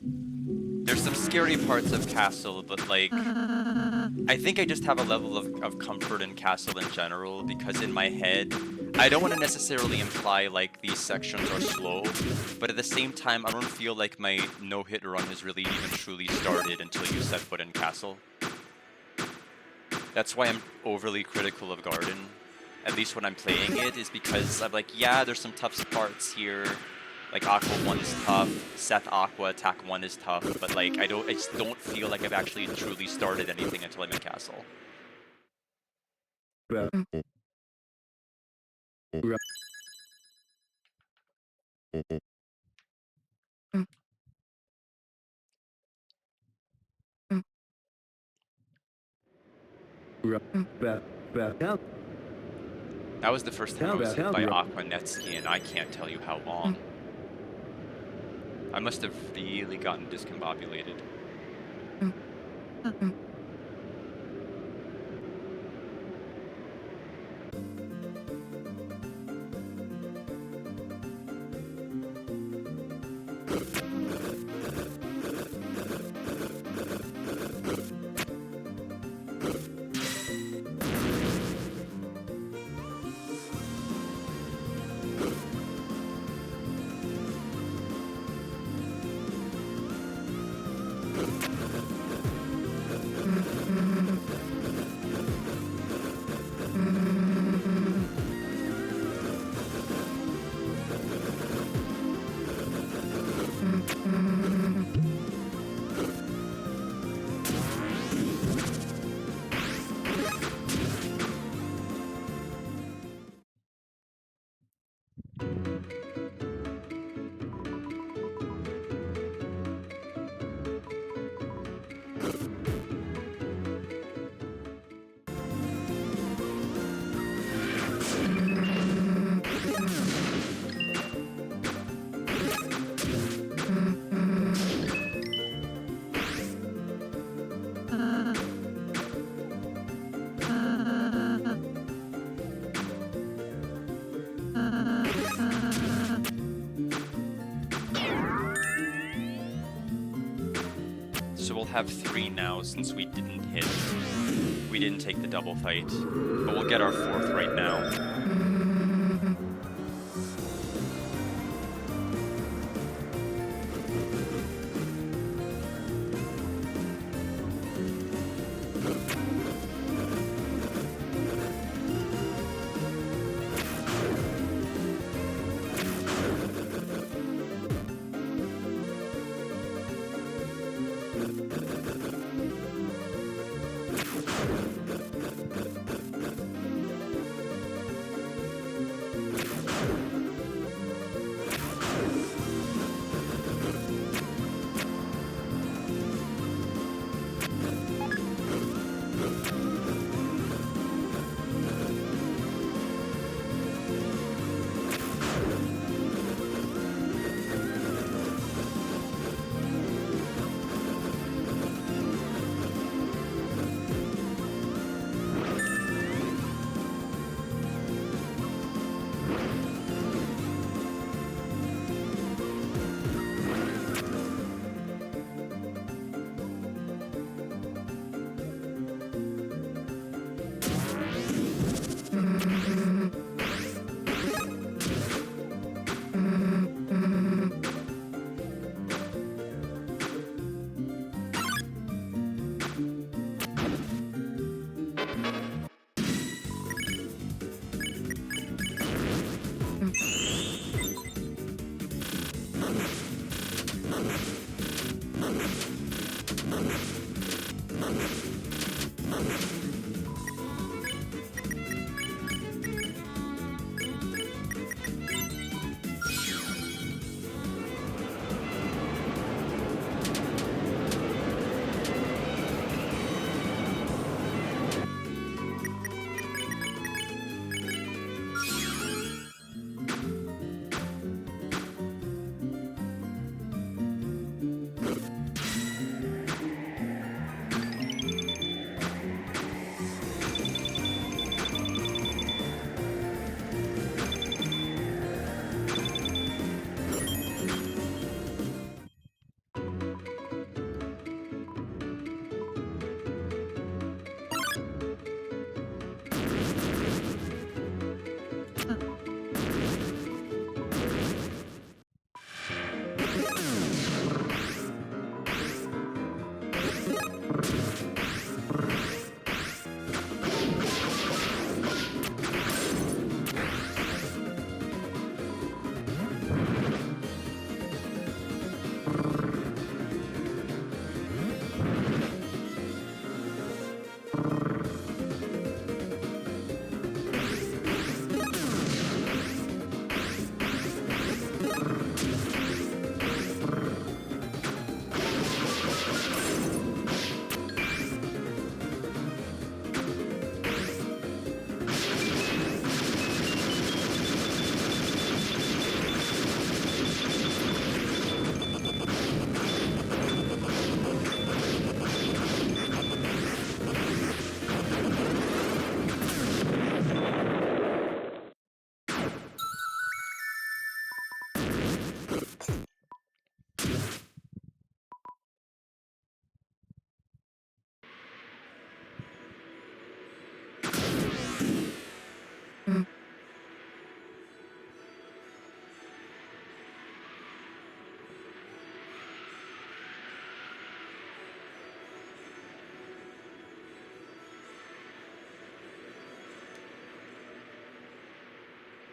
There's some scary parts of castle, but like, I think I just have a level of comfort in castle in general, because in my head, I don't want to necessarily imply like these sections are slow, but at the same time, I don't feel like my no-hit run has really even truly started until you set foot in castle. That's why I'm overly critical of Garden, at least when I'm playing it, is because I'm like, yeah, there's some tough parts here, Like Aqua 1 is tough, Seth Aqua Attack 1 is tough, but like I just don't feel like I've actually truly started anything until I'm in Castle. That was the first time I was hit by Aqua Netski, and I can't tell you how long. I must have really gotten discombobulated. So we'll have 3 now since we didn't hit. We didn't take the double fight, but we'll get our 4th right now.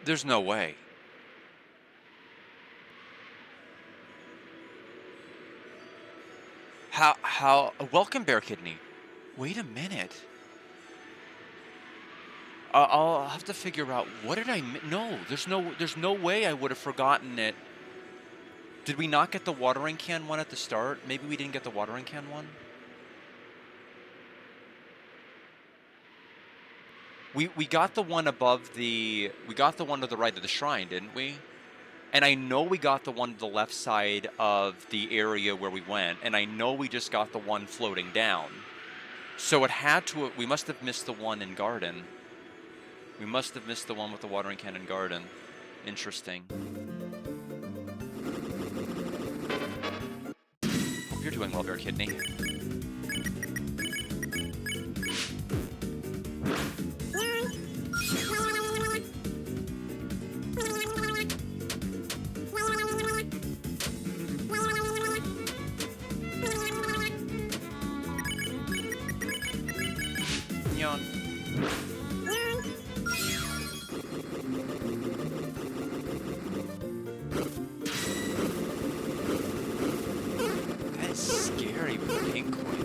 There's no way. Welcome, Bear Kidney. Wait a minute. I'll have to figure out, what did no, there's no way I would have forgotten it. Did we not get the watering can one at the start? Maybe we didn't get the watering can one? We got the one above we got the one to the right of the shrine, didn't we? And I know we got the one to the left side of the area where we went, and I know we just got the one floating down. So we must have missed the one in Garden. We must have missed the one with the watering can in Garden. Interesting. Hope you're doing well, Bear Kidney. Yawn. That is scary with the pink coin,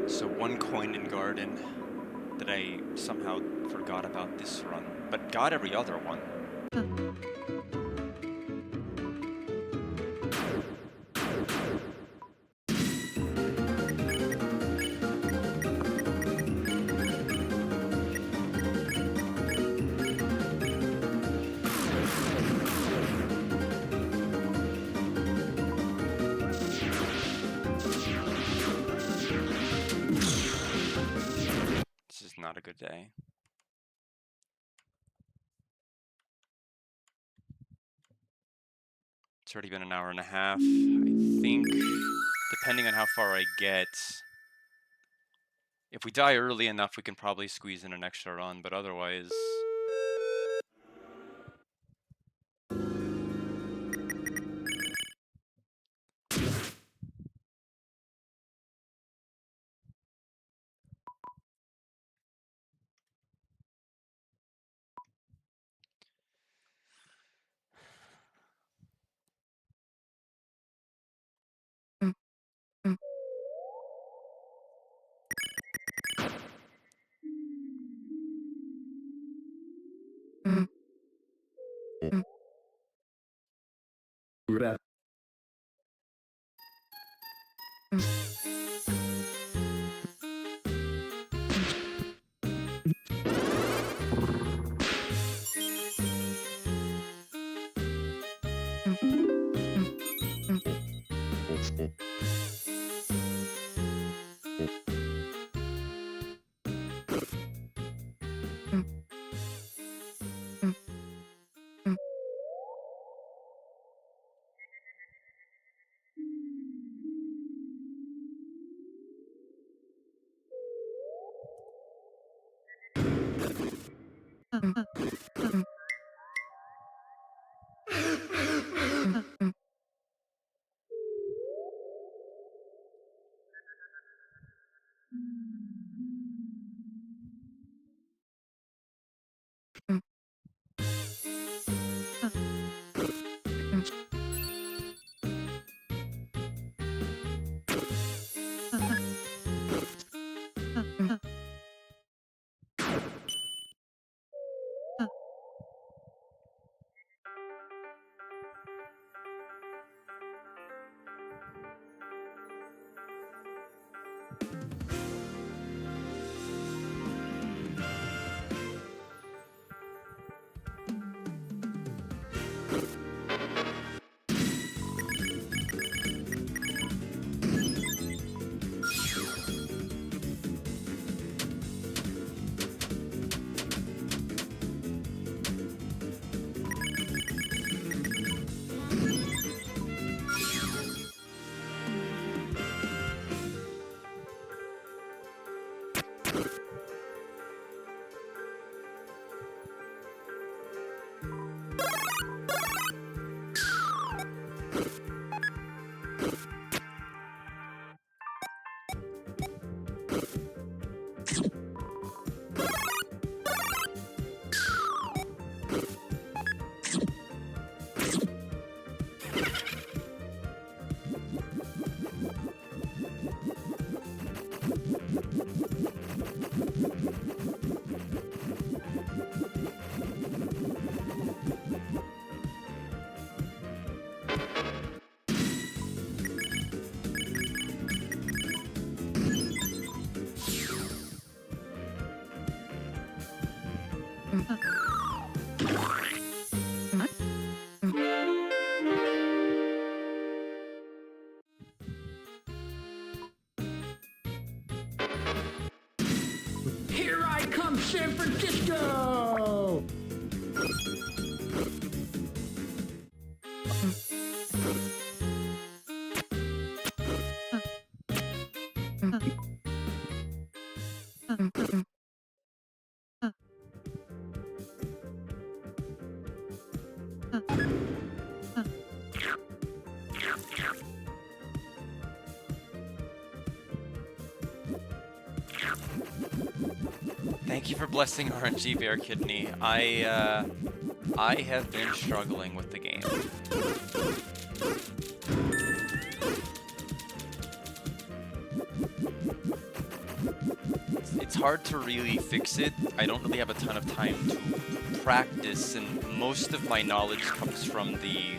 So one coin in Garden that I somehow forgot about this run, but got every other one. a good day. It's already been an hour and a half. I think, depending on how far I get, if we die early enough, we can probably squeeze in an extra run, but otherwise... Rap. Here I come, San Francisco! Thank you for blessing RNG Bear Kidney. I have been struggling with the game. It's hard to really fix it. I don't really have a ton of time to practice, and most of my knowledge comes from the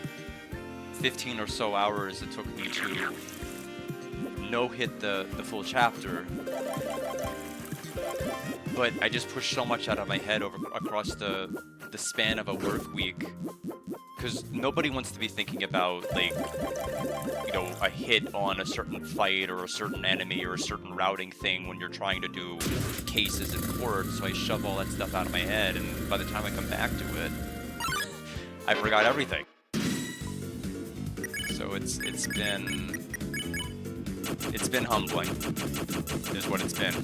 15 or so hours it took me to no-hit the full chapter. But I just pushed so much out of my head across the span of a work week, because nobody wants to be thinking about, like, you know, a hit on a certain fight or a certain enemy or a certain routing thing when you're trying to do cases in court, so I shove all that stuff out of my head, and by the time I come back to it, I forgot everything. So it's been humbling, is what it's been.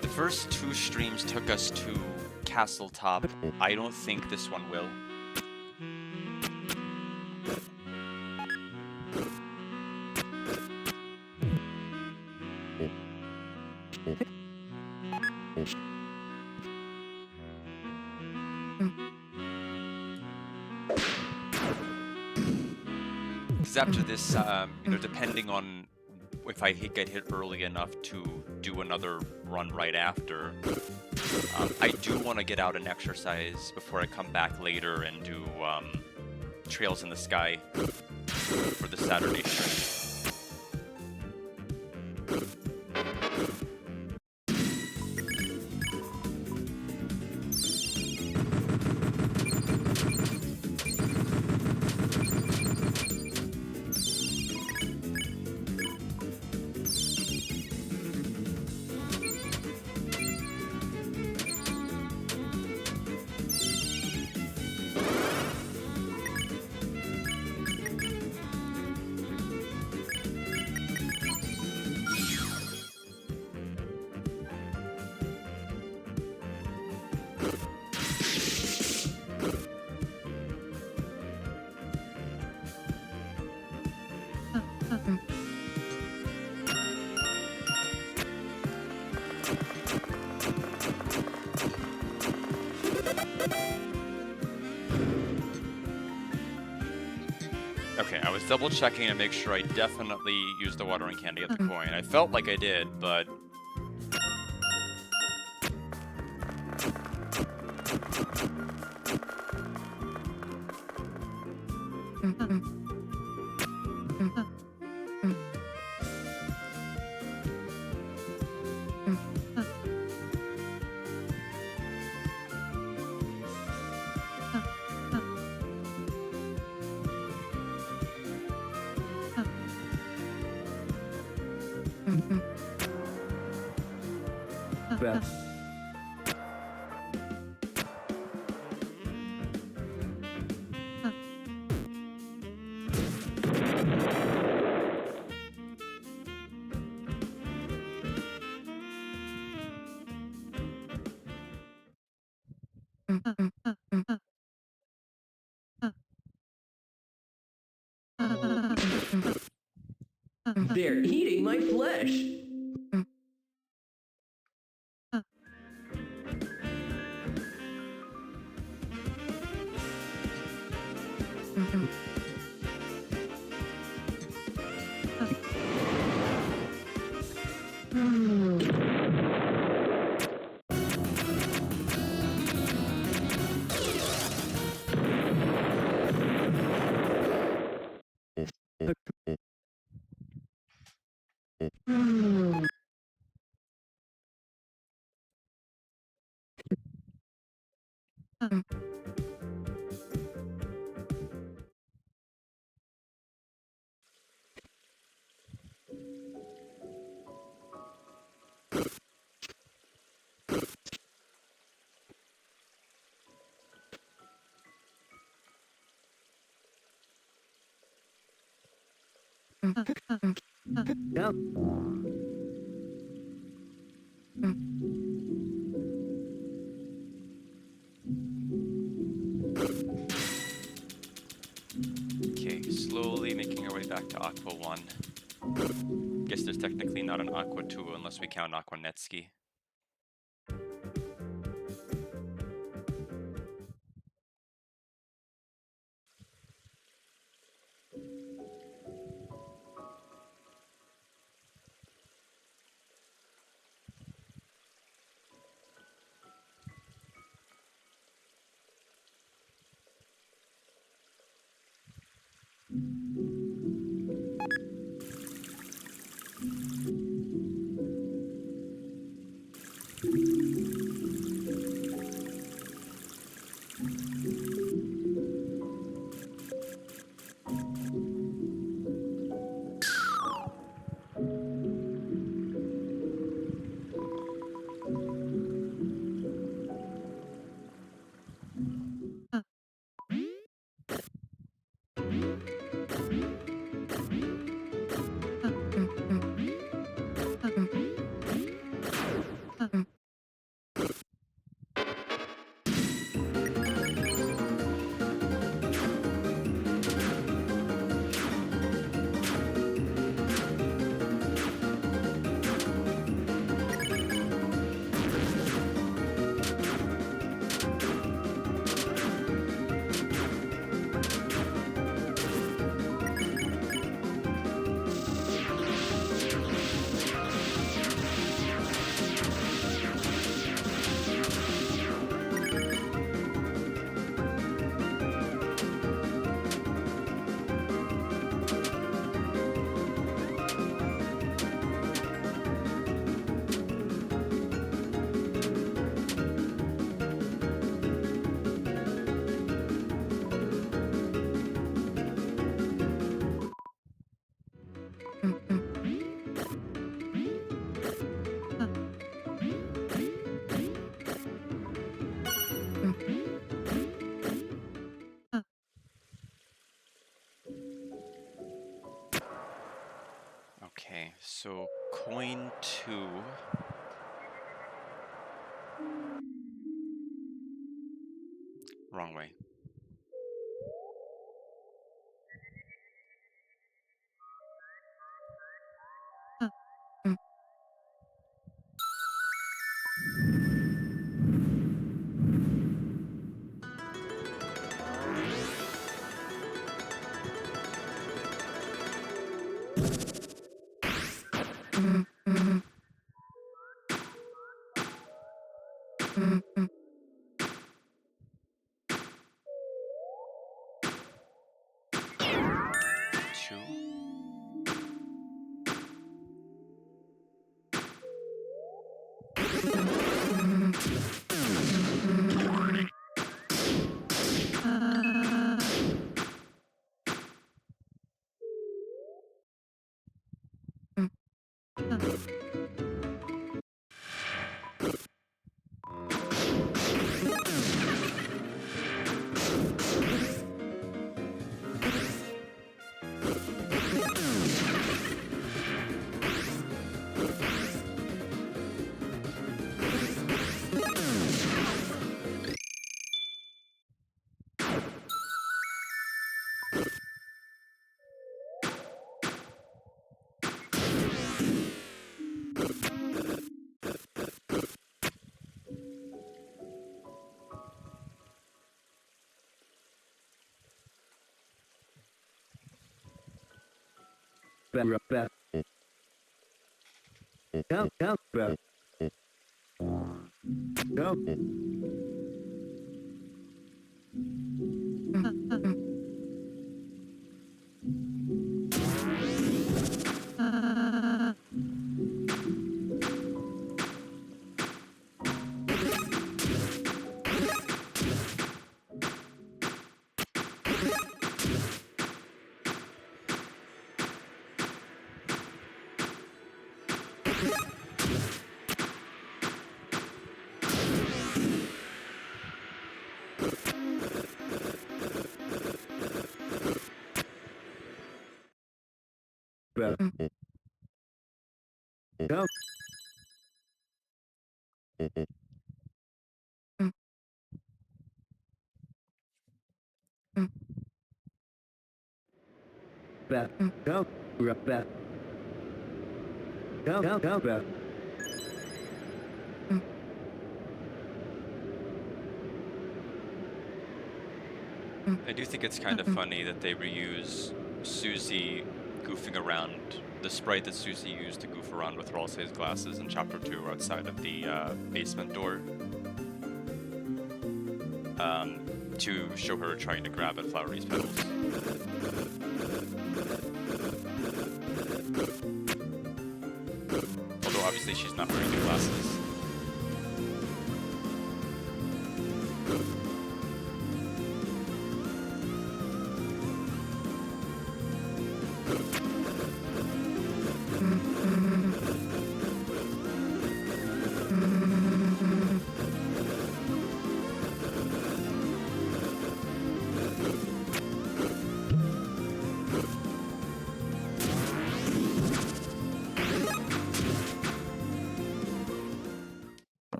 The first 2 streams took us to Castle Top. I don't think this one will. Because after this, you know, depending on if I get hit early enough to do another run right after, I do want to get out and exercise before I come back later and do Trails in the Sky for the Saturday stream. Okay, I was double checking to make sure I definitely used the watering can to get the coin. I felt like I did, but... They're eating my flesh. Okay, slowly making our way back to Aqua 1. Guess there's technically not an Aqua 2 unless we count Aqua Netski. Okay, so coin 2. Wrong way. Two. I do think it's kind of funny that they reuse Susie goofing around, the sprite that Susie used to goof around with Ralsei's glasses in Chapter 2 outside of the basement door. to show her trying to grab at Flowery's petals. Although obviously she's not wearing the glasses.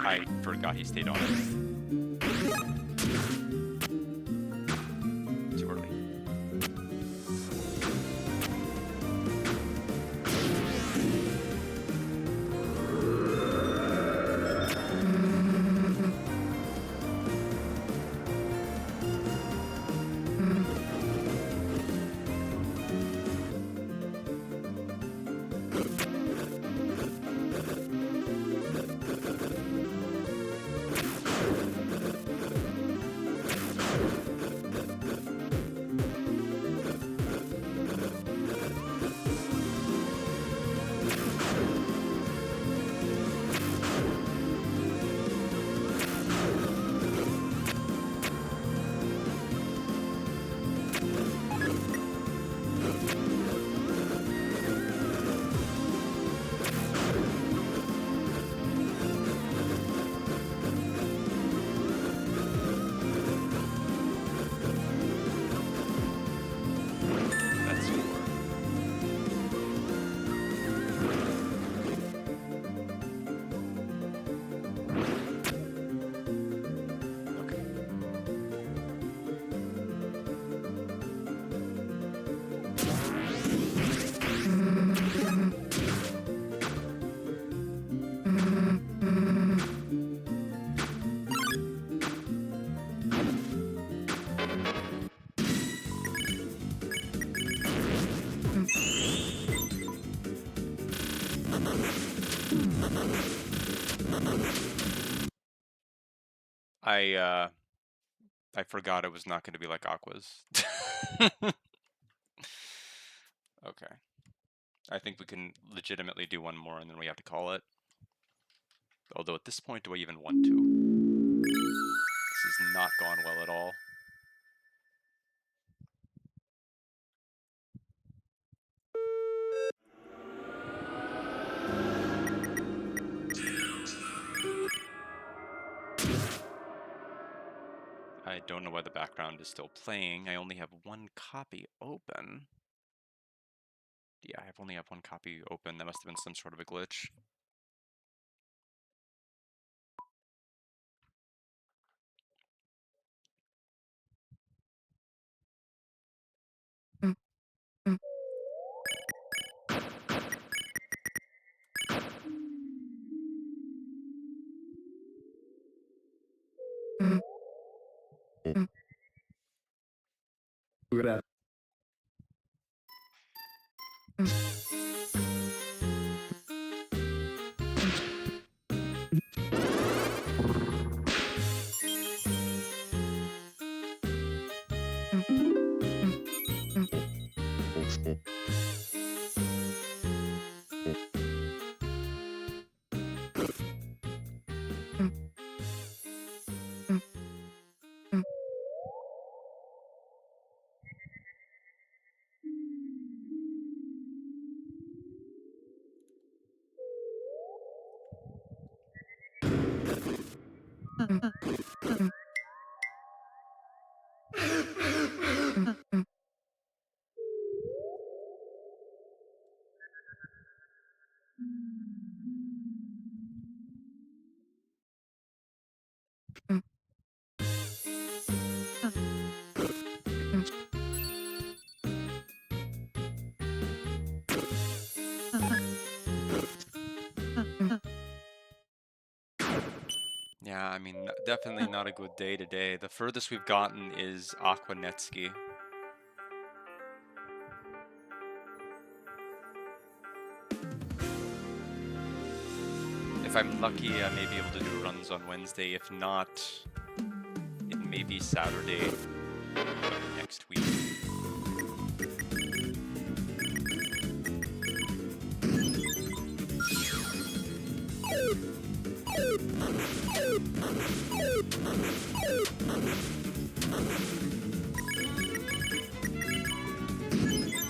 I forgot he stayed on it. Too early. I forgot it was not going to be like Aqua's. Okay. I think we can legitimately do one more and then we have to call it. Although at this point, do I even want to? This has not gone well at all. I don't know why the background is still playing. I only have one copy open. Yeah, I only have one copy open. That must have been some sort of a glitch. Yeah, I mean, definitely not a good day today. The furthest we've gotten is Aquanetski. If I'm lucky, I may be able to do runs on Wednesday. If not, it may be Saturday next week.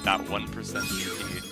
That 1% GP.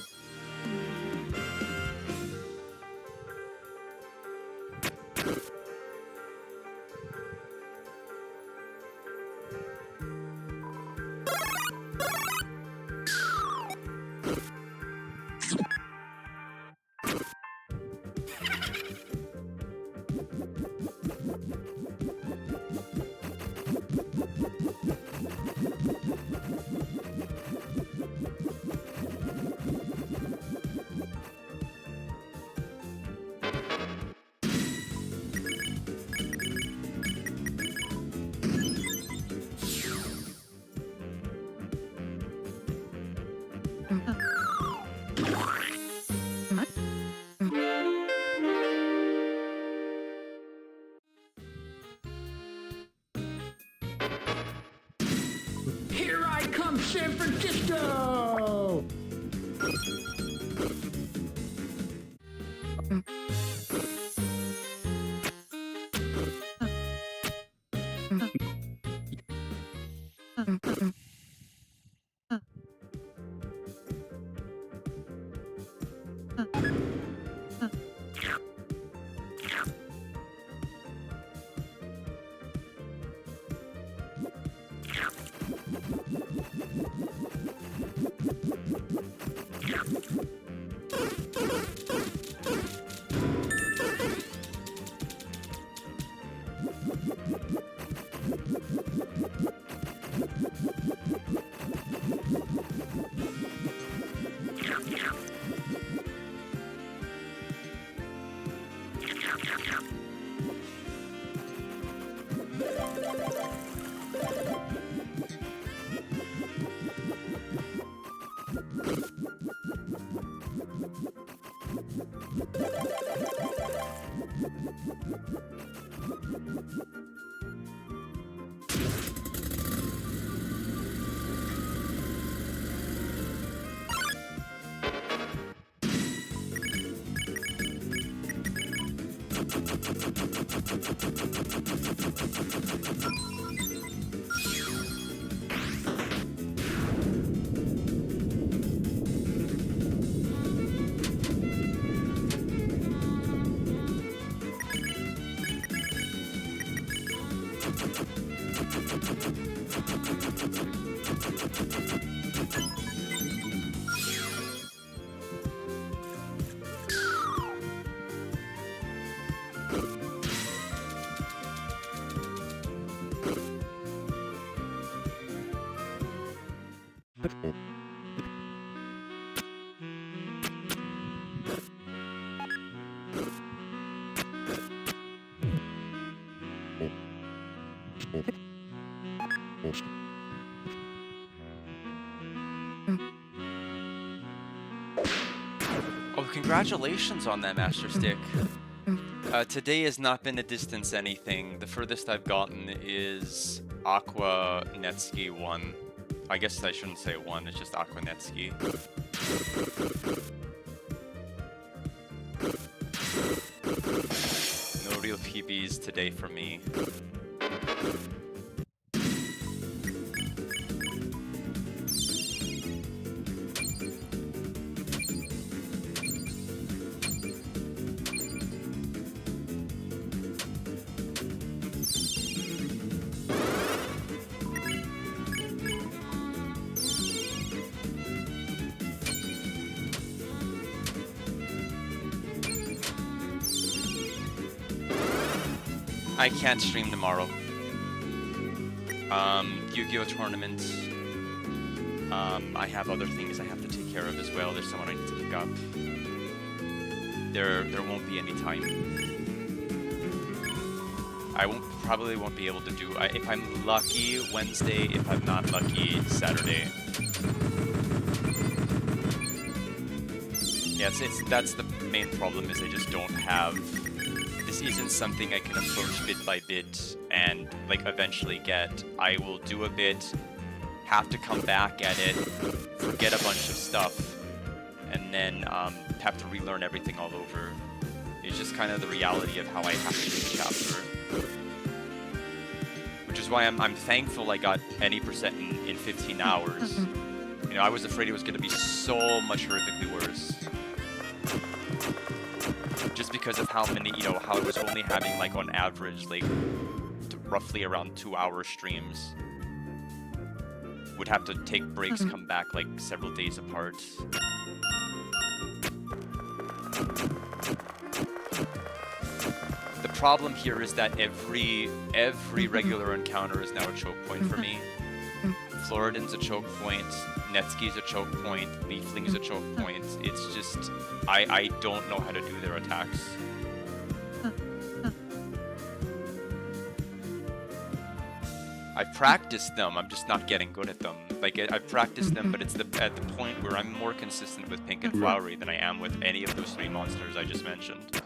Here I come, San Francisco! Oh, congratulations on that Master Stick. Today has not been a distance anything. The furthest I've gotten is Aquanetski 1. I guess I shouldn't say 1, it's just Aquanetski. No real PBs today for me. I can't stream tomorrow. Yu-Gi-Oh! Tournament. I have other things I have to take care of as well. There's someone I need to pick up. There won't be any time. probably won't be able to do. If I'm lucky, Wednesday. If I'm not lucky, Saturday. Yeah, that's the main problem, is I just don't have. This isn't something I can approach bit by bit and like eventually get. I will do a bit, have to come back at it, forget a bunch of stuff, and then have to relearn everything all over. It's just kind of the reality of how I have to do the chapter. Which is why I'm thankful I got any percent in 15 hours. You know, I was afraid it was going to be so much horrifically worse. Just because of how many, you know, how I was only having, like, on average, like, roughly around 2-hour streams. Would have to take breaks, come back, like, several days apart. The problem here is that every regular encounter is now a choke point for me. Floridin's a choke point, Netsky's a choke point, Leafling's a choke point. It's just, I don't know how to do their attacks. I've practiced them, I'm just not getting good at them. Like, I've practiced them, but it's at the point where I'm more consistent with Pink and Flowery than I am with any of those 3 monsters I just mentioned.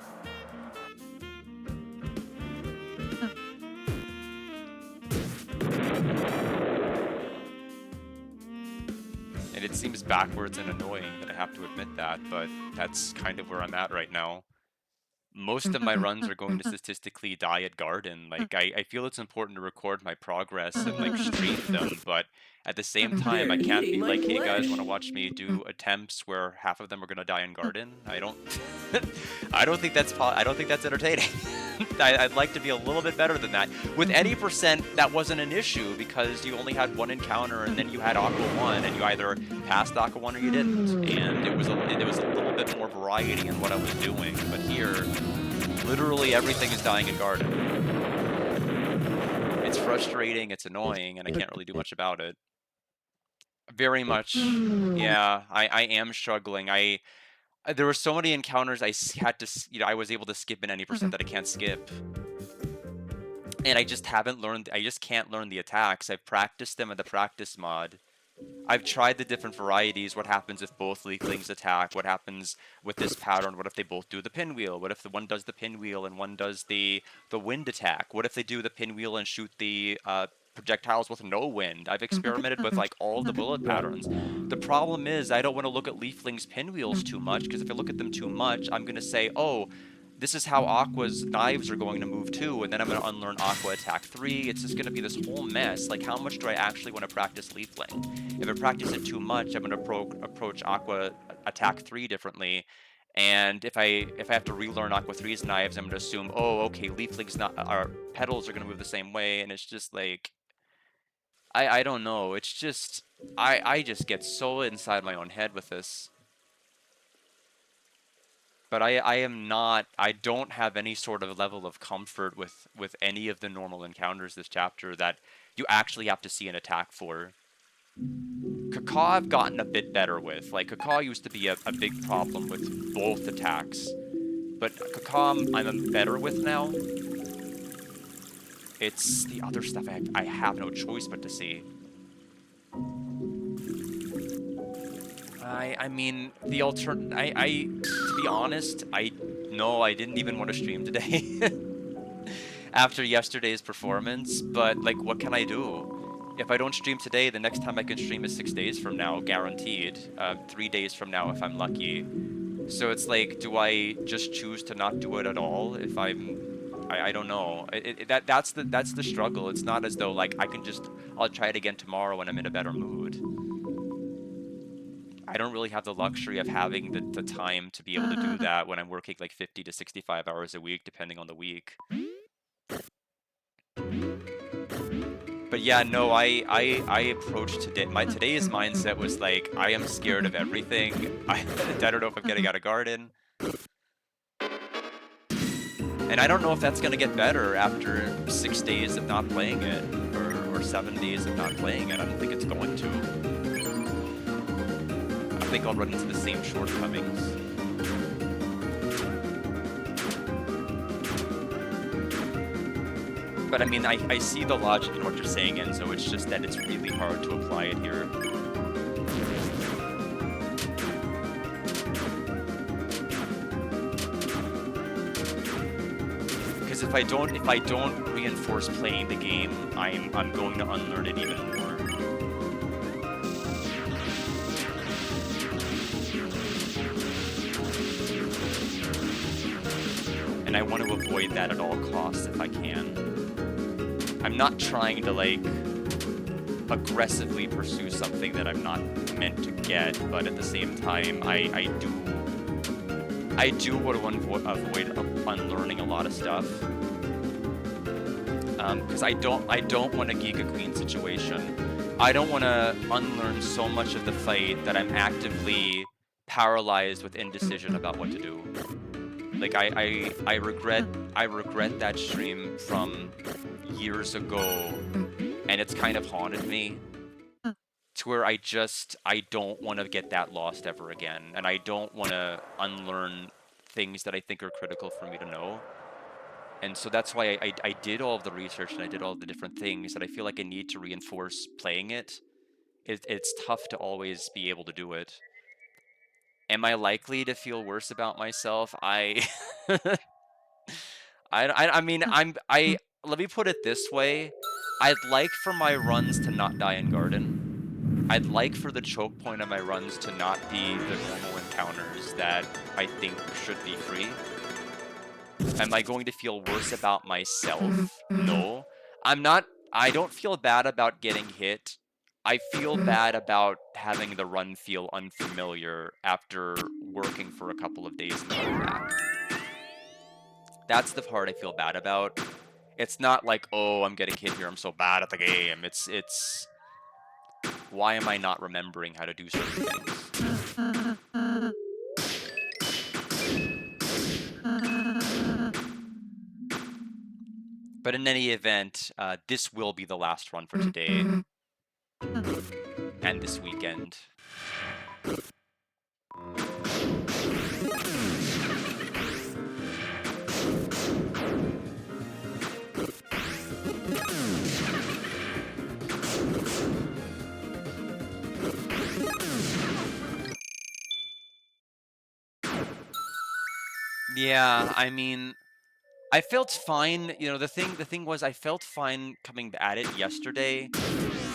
And it seems backwards and annoying that I have to admit that, but that's kind of where I'm at right now. Most of my runs are going to statistically die at Garden. Like, I feel it's important to record my progress and, like, stream them, but at the same time, I can't be like, hey guys, want to watch me do attempts where half of them are gonna die in Garden? I don't think that's entertaining. I'd like to be a little bit better than that. With any percent, that wasn't an issue because you only had 1 encounter and then you had Aqua 1 and you either passed Aqua 1 or you didn't. And it was a little bit more variety in what I was doing. But here, literally everything is dying in Garden. It's frustrating, it's annoying, and I can't really do much about it. Very much, yeah, I am struggling. There were so many encounters I had to, you know, I was able to skip in any percent that I can't skip. And I just haven't learned, I just can't learn the attacks. I've practiced them in the practice mod. I've tried the different varieties. What happens if both Leaflings attack? What happens with this pattern? What if they both do the pinwheel? What if the one does the pinwheel and one does the wind attack? What if they do the pinwheel and shoot the projectiles with no wind? I've experimented with like all the bullet patterns. The problem is I don't want to look at Leafling's pinwheels too much, because if I look at them too much, I'm going to say, oh, this is how Aqua's knives are going to move too, and then I'm going to unlearn Aqua Attack 3. It's just going to be this whole mess. Like, how much do I actually want to practice Leafling? If I practice it too much, I'm going to approach Aqua Attack 3 differently. And if I have to relearn Aqua 3's knives, I'm going to assume, oh, okay, Leafling's our petals are going to move the same way, and it's just like, I don't know. It's just, I just get so inside my own head with this. But I don't have any sort of level of comfort with any of the normal encounters this chapter that you actually have to see an attack for. Kakaw I've gotten a bit better with. Like, Kakaw used to be a big problem with both attacks. But Kakaw I'm better with now. It's the other stuff I have no choice but to see. I mean, the to be honest, I didn't even want to stream today after yesterday's performance, but like, what can I do? If I don't stream today, the next time I can stream is 6 days from now, guaranteed. 3 days from now if I'm lucky. So it's like, do I just choose to not do it at all if I don't know. That's the struggle. It's not as though like I'll try it again tomorrow when I'm in a better mood. I don't really have the luxury of having the time to be able to do that when I'm working like 50 to 65 hours a week, depending on the week. But yeah, no, I approached today's mindset was like, I am scared of everything. I don't know if I'm getting out of Garden. And I don't know if that's going to get better after 6 days of not playing it, or 7 days of not playing it. I don't think it's going to. I think I'll run into the same shortcomings. But I mean, I see the logic in what you're saying, Enzo. It's just that it's really hard to apply it here. Because if I don't reinforce playing the game, I'm going to unlearn it even more. And I want to avoid that at all costs if I can. I'm not trying to, like, aggressively pursue something that I'm not meant to get, but at the same time, I do want to avoid unlearning a lot of stuff. Because I don't want a Giga Queen situation. I don't want to unlearn so much of the fight that I'm actively paralyzed with indecision about what to do. Like, I regret that stream from years ago, and it's kind of haunted me to where I don't want to get that lost ever again, and I don't want to unlearn things that I think are critical for me to know. And so that's why I did all of the research and I did all the different things that I feel like I need to reinforce playing it. It's tough to always be able to do it. Am I likely to feel worse about myself? I mean, let me put it this way. I'd like for my runs to not die in Garden. I'd like for the choke point of my runs to not be the normal encounters that I think should be free. Am I going to feel worse about myself? No. I don't feel bad about getting hit. I feel bad about having the run feel unfamiliar after working for a couple of days in the back. That's the part I feel bad about. It's not like, oh, I'm getting hit here, I'm so bad at the game. It's why am I not remembering how to do certain things? But in any event, this will be the last run for today and this weekend. Yeah, I mean, I felt fine. You know, the thing was, I felt fine coming at it yesterday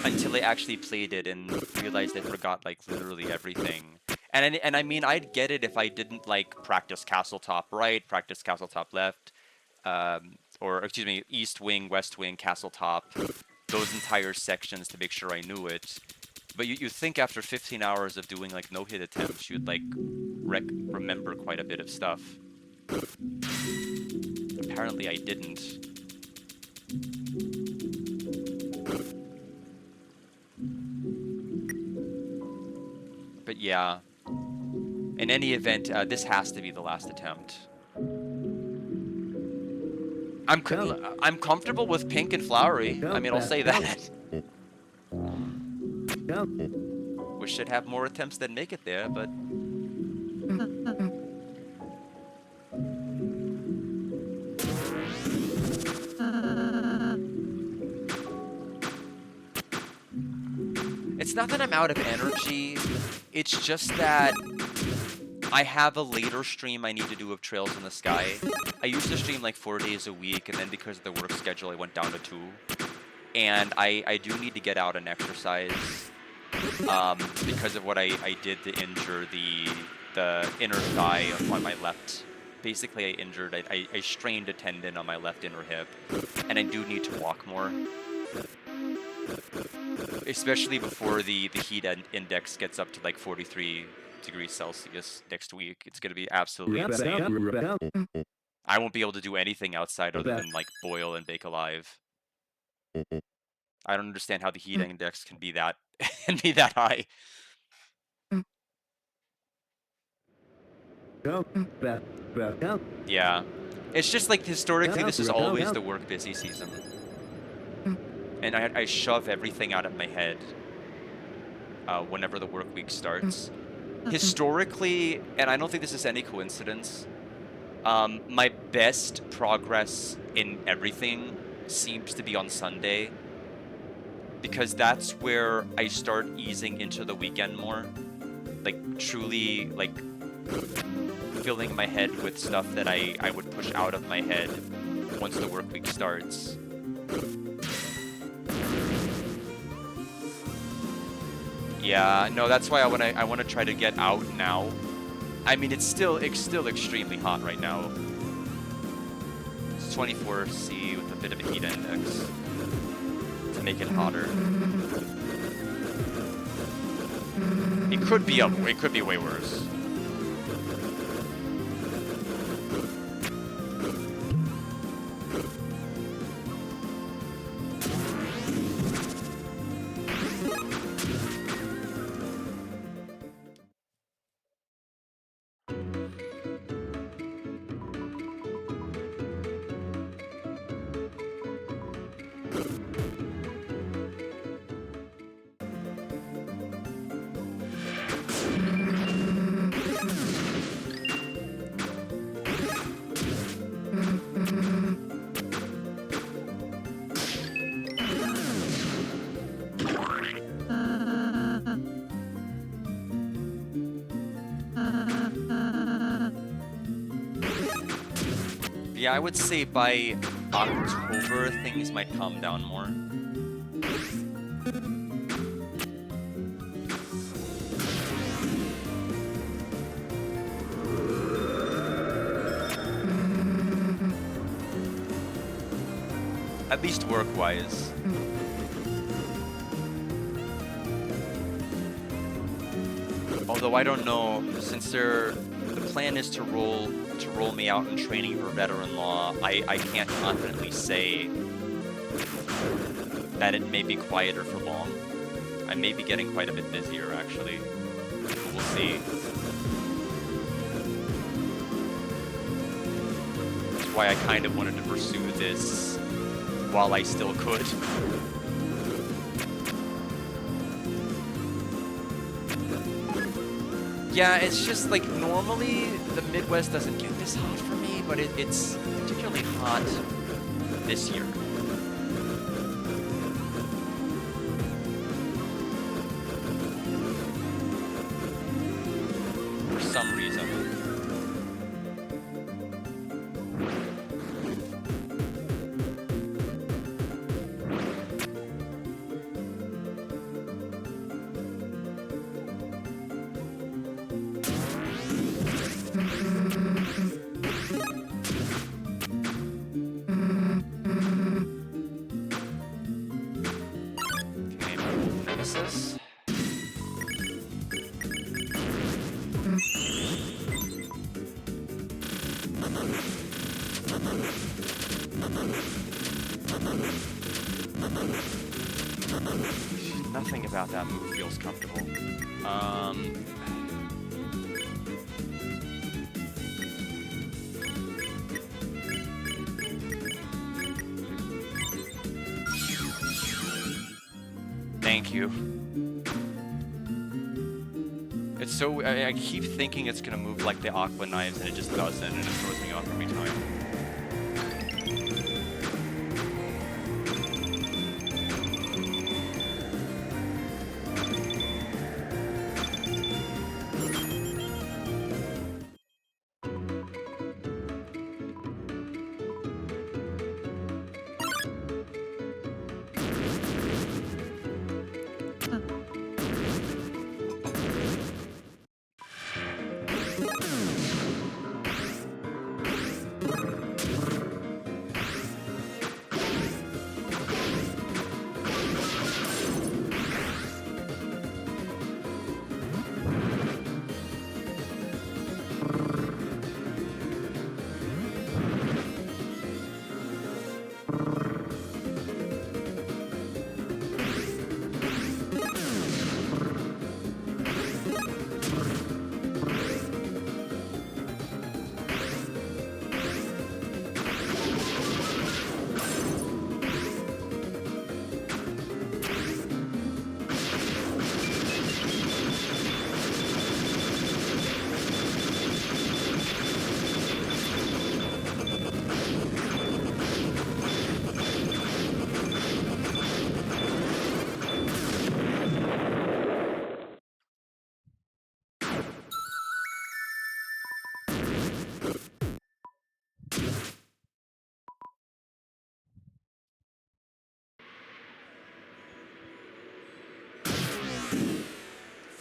until I actually played it and realized I forgot, like, literally everything. And I mean, I'd get it if I didn't, like, practice castle top right, practice castle top left, or, excuse me, east wing, west wing, castle top, those entire sections to make sure I knew it. But you think after 15 hours of doing, like, no-hit attempts, you'd, like, remember quite a bit of stuff. Apparently I didn't. But yeah. In any event, this has to be the last attempt. I'm comfortable with pink and flowery. I mean, I'll say that. Wish I'd have more attempts that make it there, but... It's not that I'm out of energy, it's just that I have a later stream I need to do of Trails in the Sky. I used to stream like 4 days a week, and then because of the work schedule I went down to 2. And I do need to get out and exercise because of what I did to injure the inner thigh on my left. Basically I strained a tendon on my left inner hip, and I do need to walk more. Especially before the heat index gets up to like 43 degrees Celsius next week. It's going to be absolutely insane. I won't be able to do anything outside other than like boil and bake alive. I don't understand how the heat index can be that high. Yeah. It's just like historically this is always the work busy season. And I shove everything out of my head whenever the work week starts. Historically, and I don't think this is any coincidence, my best progress in everything seems to be on Sunday, because that's where I start easing into the weekend more. Like, truly, like, filling my head with stuff that I would push out of my head once the work week starts. Yeah, no, that's why I wanna try to get out now. I mean, it's still extremely hot right now. It's 24°C with a bit of a heat index to make it hotter. It could be way worse. Yeah, I would say by October, things might calm down more. At least work-wise. Although I don't know, since the plan is to roll me out in training for veteran law, I can't confidently say that it may be quieter for long. I may be getting quite a bit busier, actually. We'll see. That's why I kind of wanted to pursue this while I still could. Yeah, it's just like normally the Midwest doesn't get this hot for me, but it's particularly hot this year. For some reason. Nothing about that move feels comfortable. Thank you. It's so... I keep thinking it's gonna move like the Aqua Knives, and it just doesn't, and it throws me off every time.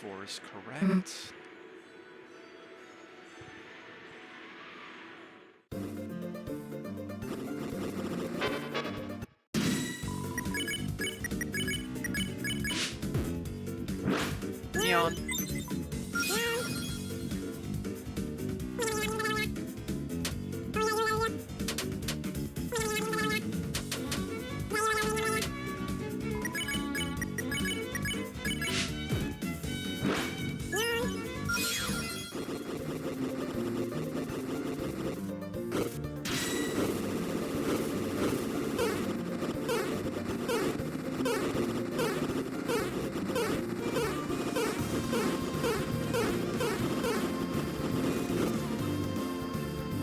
4 is correct. Neon.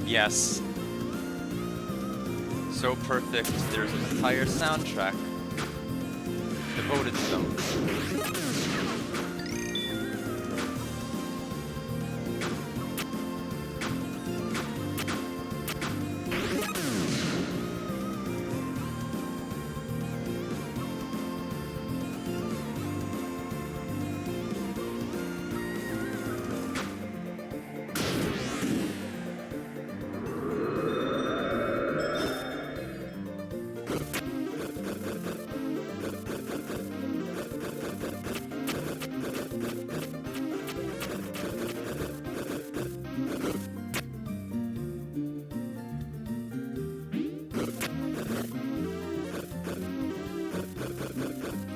Yes. So perfect, there's an entire soundtrack devoted to them.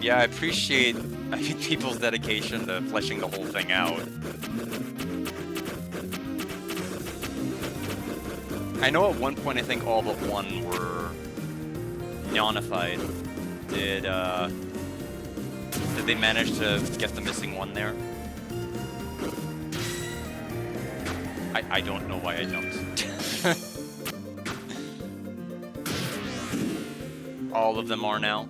Yeah, I appreciate people's dedication to fleshing the whole thing out. I know at one point I think all but one were neonified. Did they manage to get the missing one there? I don't know why I jumped. All of them are now.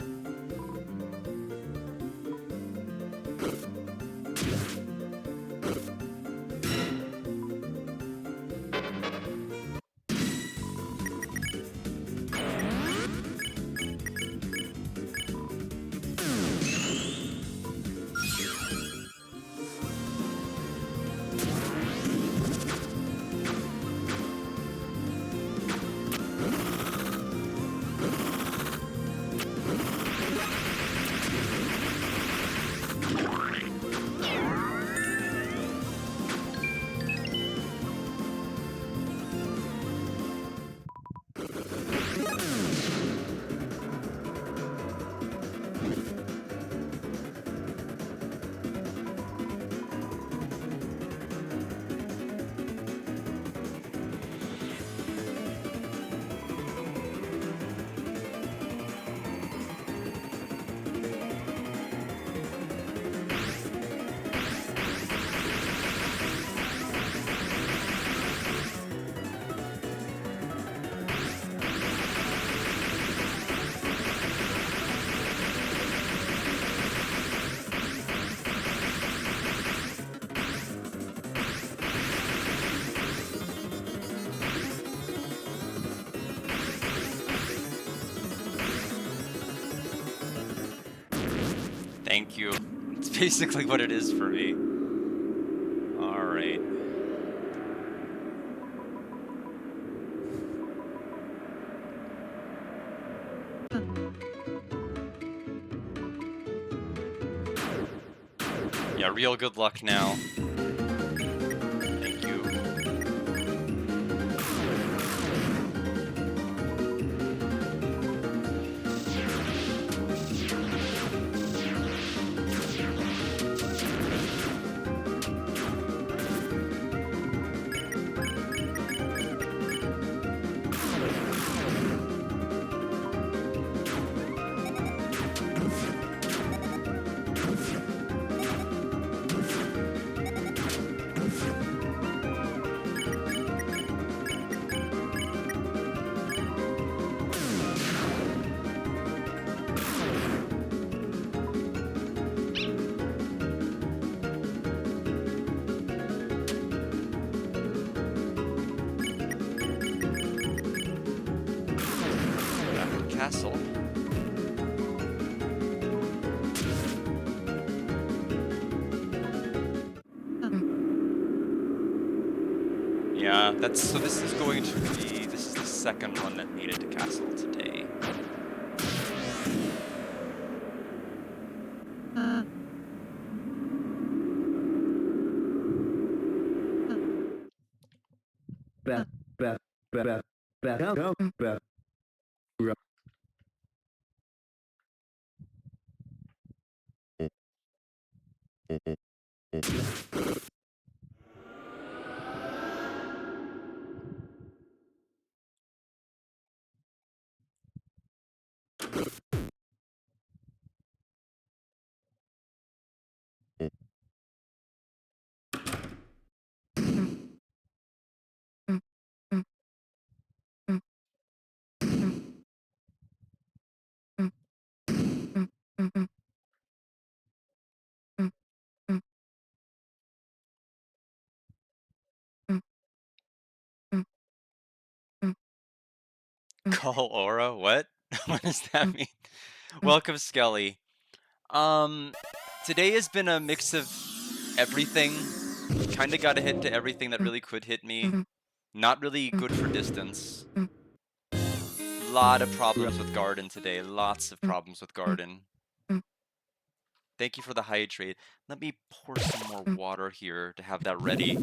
Thank you. It's basically what it is for me. Alright. Yeah, real good luck now. Thank you. Castle. So this is going to be, this is the second one that made it to castle today. Call Aura? What? What does that mean? Welcome, Skelly. Today has been a mix of everything. Kinda got a hit to everything that really could hit me. Not really good for distance. Lot of problems with Garden today. Lots of problems with Garden. Thank you for the hydrate. Let me pour some more water here to have that ready.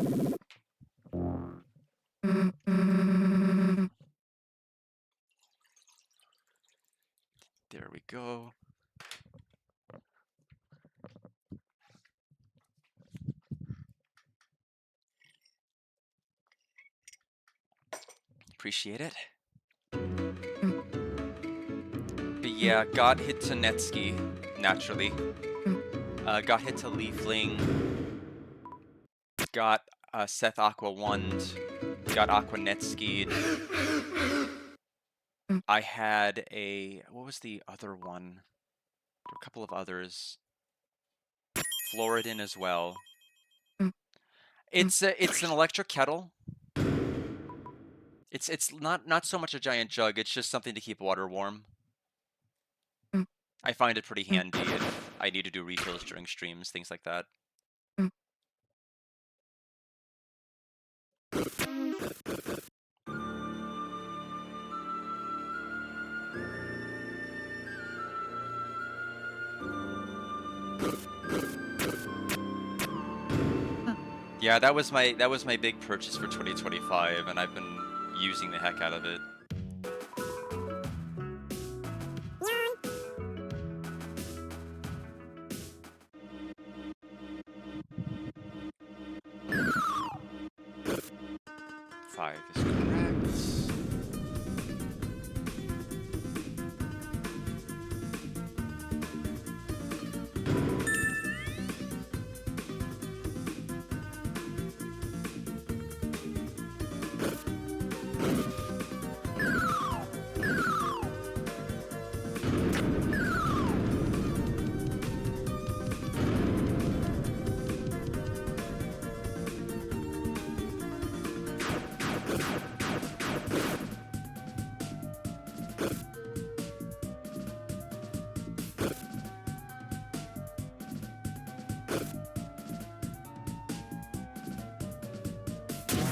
There we go. Appreciate it. But yeah, got hit to Netsky, naturally. Got hit to Leafling. Got Seth Aqua Wand. Got Aqua Netskied. I had a, what was the other one? There were a couple of others. Floridin as well. It's an electric kettle. It's not so much a giant jug. It's just something to keep water warm. I find it pretty handy if I need to do refills during streams, things like that. Yeah, that was my big purchase for 2025, and I've been using the heck out of it. Five is correct.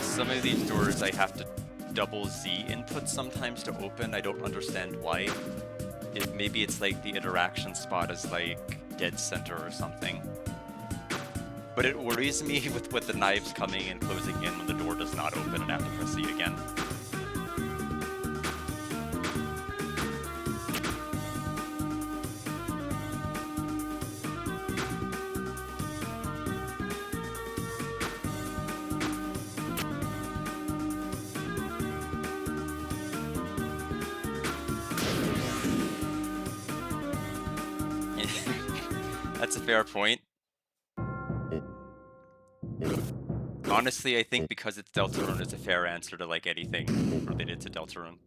Some of these doors I have to double Z input sometimes to open. I don't understand why. Maybe it's like the interaction spot is like dead center or something. But it worries me with the knives coming and closing in when the door does not open and I have to press Z again. That's a fair point. Honestly, I think because it's Deltarune, it's a fair answer to like anything related to Deltarune.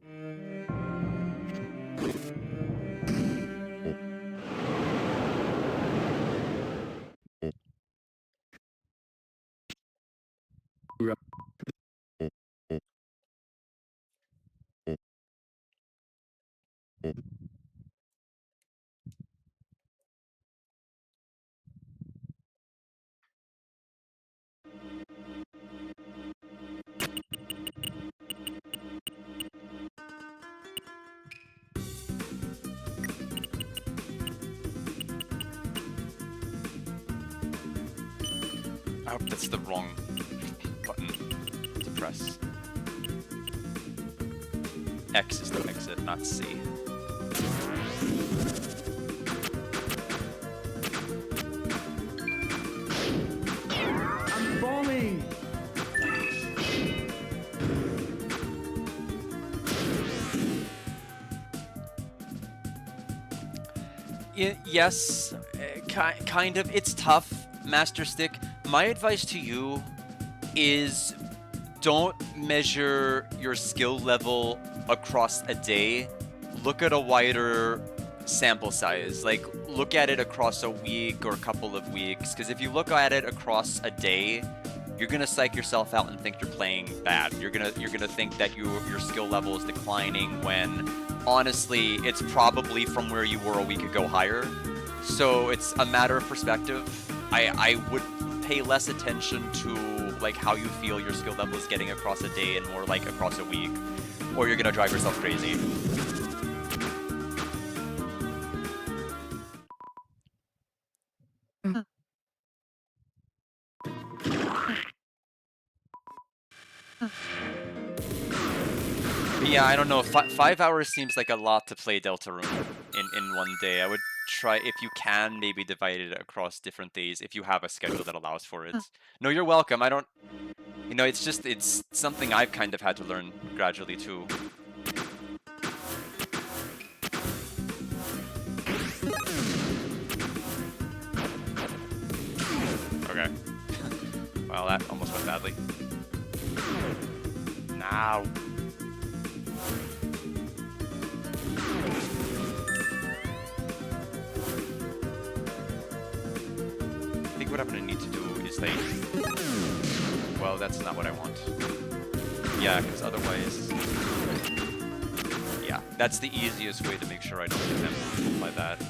Oh, that's the wrong button to press. X is the exit, not C. I'm falling. Yes, kind of. It's tough, Master Stick. My advice to you is don't measure your skill level across a day. Look at a wider sample size. Like, look at it across a week or a couple of weeks. Because if you look at it across a day, you're gonna psych yourself out and think you're playing bad. You're gonna think that your skill level is declining when honestly it's probably from where you were a week ago higher. So it's a matter of perspective. I would pay less attention to like how you feel your skill level is getting across a day and more like across a week, or you're gonna drive yourself crazy. But yeah, I don't know. 5 hours seems like a lot to play Deltarune in one day. I would try, if you can, maybe divide it across different days if you have a schedule that allows for it. No, you're welcome. I don't... You know, it's just, it's something I've kind of had to learn gradually too. Okay. Well, that almost went badly. Now. I think what I'm gonna need to do is like... Well, that's not what I want. Yeah, because otherwise... Yeah, that's the easiest way to make sure I don't get them by that.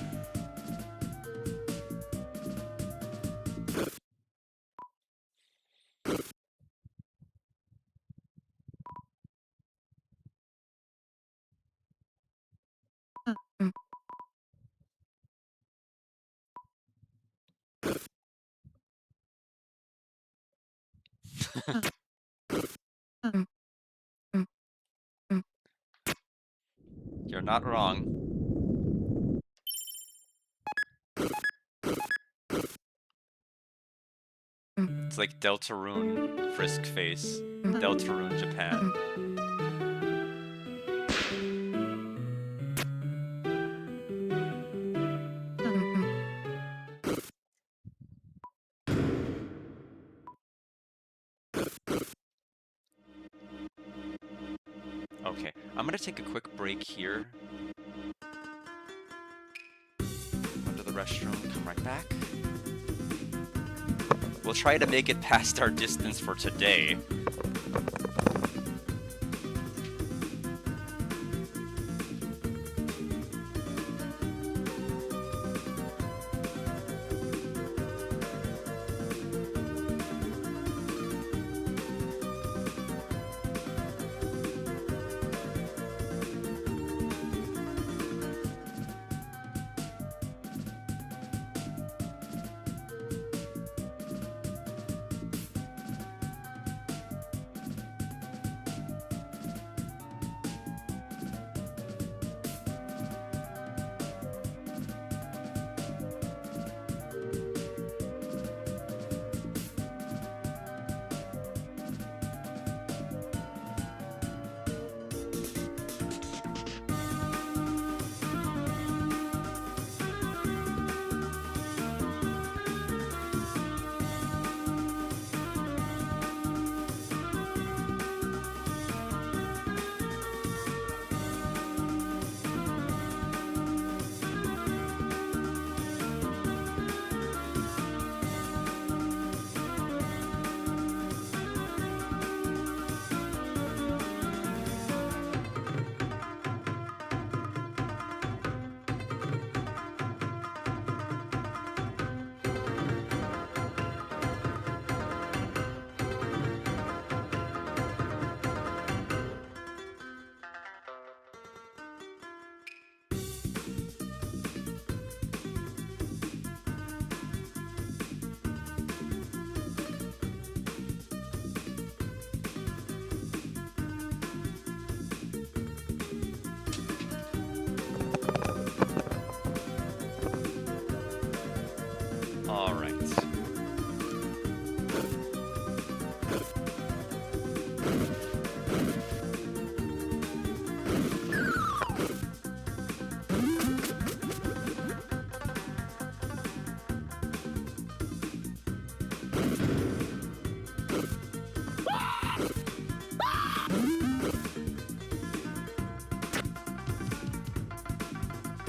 You're not wrong. It's like Deltarune, Frisk Face, Deltarune, Japan. Okay, I'm gonna take a quick break here. Go to the restroom, come right back. We'll try to make it past our distance for today.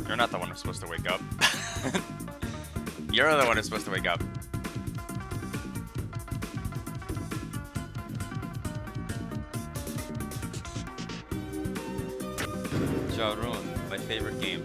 You're not the one who's supposed to wake up. You're the one who's supposed to wake up. Deltarune, my favorite game.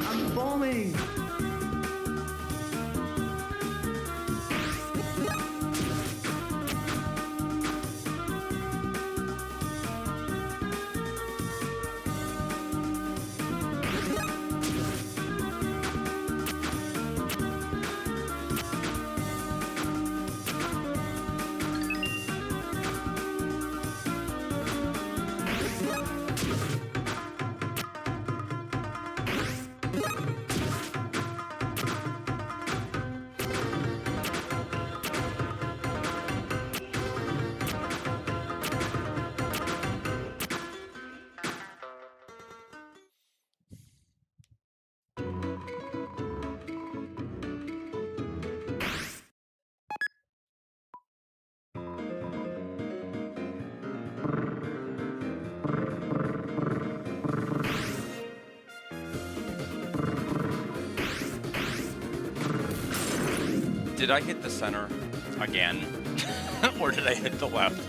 I'm falling. Did I hit the center again? Or did I hit the left?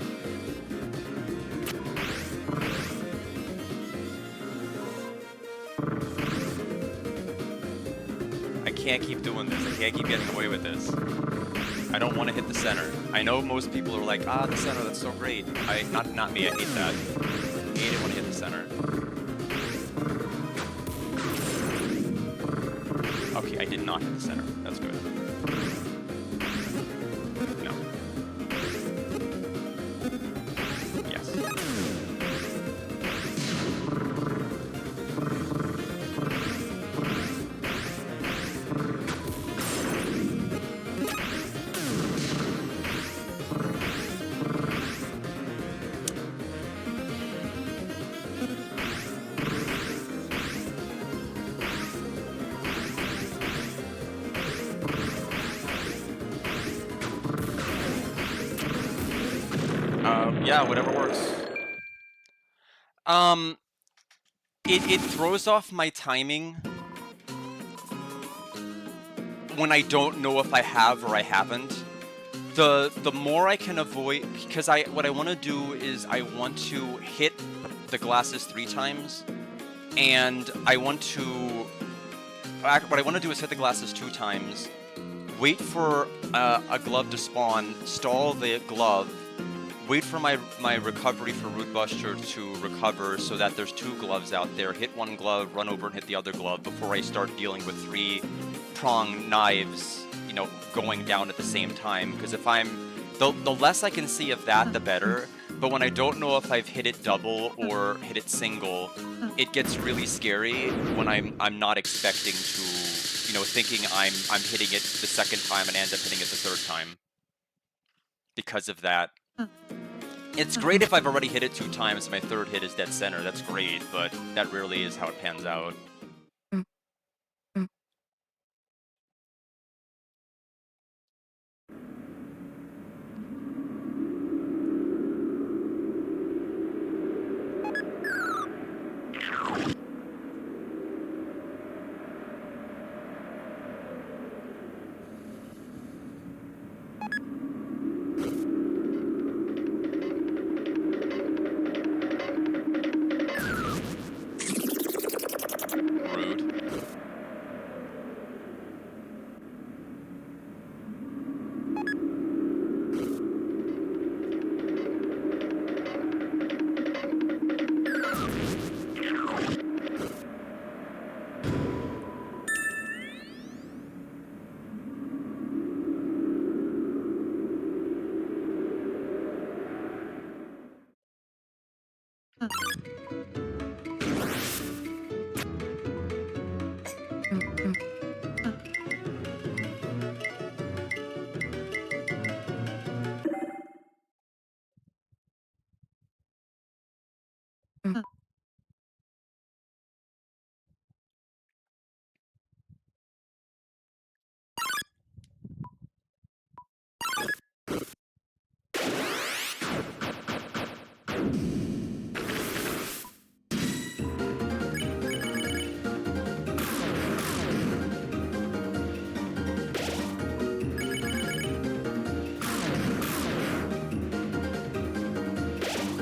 I can't keep doing this. I can't keep getting away with this. I don't want to hit the center. I know most people are like, ah, the center, that's so great. Not me, I hate that. I hate it when I hit the center. Okay, I did not hit the center. That's good. No. Yes. Yeah, whatever works. It throws off my timing when I don't know if I have or I haven't. The more I can avoid, because what I want to do is I want to hit the glasses 3 times, and I want to. What I want to do is hit the glasses 2 times, wait for a glove to spawn, stall the glove. Wait for my recovery for Root Buster to recover so that there's 2 gloves out there. Hit 1 glove, run over and hit the other glove before I start dealing with 3-prong knives, you know, going down at the same time. Because if the less I can see of that, the better. But when I don't know if I've hit it double or hit it single, it gets really scary when I'm not expecting to, you know, thinking I'm hitting it the second time and end up hitting it the 3rd time. Because of that. It's great if I've already hit it 2 times and my 3rd hit is dead center. That's great, but that rarely is how it pans out.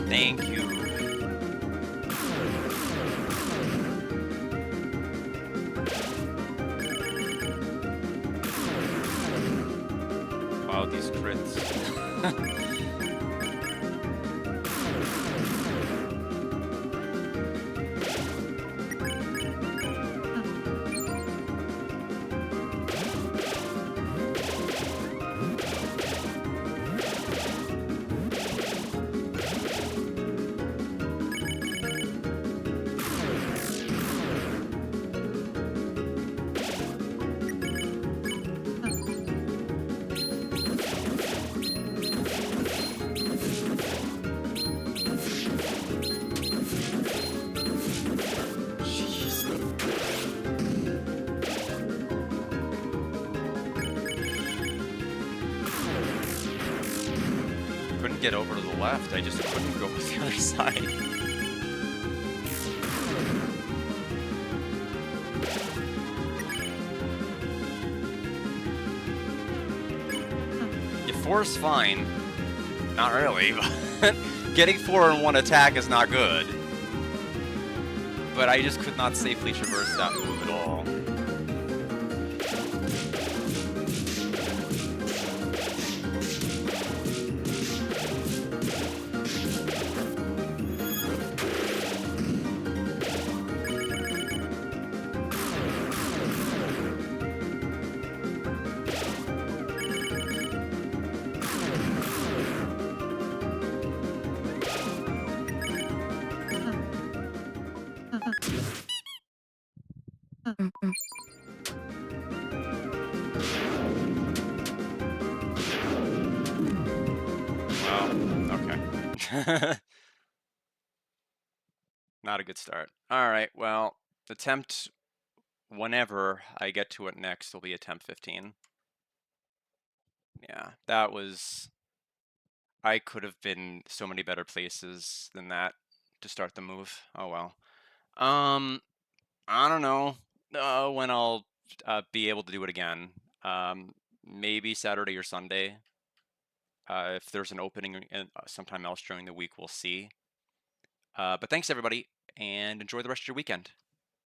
Thank you. Wow, these crits. Jeez. Couldn't get over to the left. I just couldn't go with the other side. Yeah, 4 is fine. Not really, but getting 4 in one attack is not good. But I just could not safely traverse that move at all. Well, okay. Not a good start. All right, well, attempt whenever I get to it next will be attempt 15. Yeah, that was... I could have been so many better places than that to start the move. Oh well. I don't know when I'll be able to do it again. Maybe Saturday or Sunday. If there's an opening sometime else during the week, we'll see. But thanks everybody, and enjoy the rest of your weekend.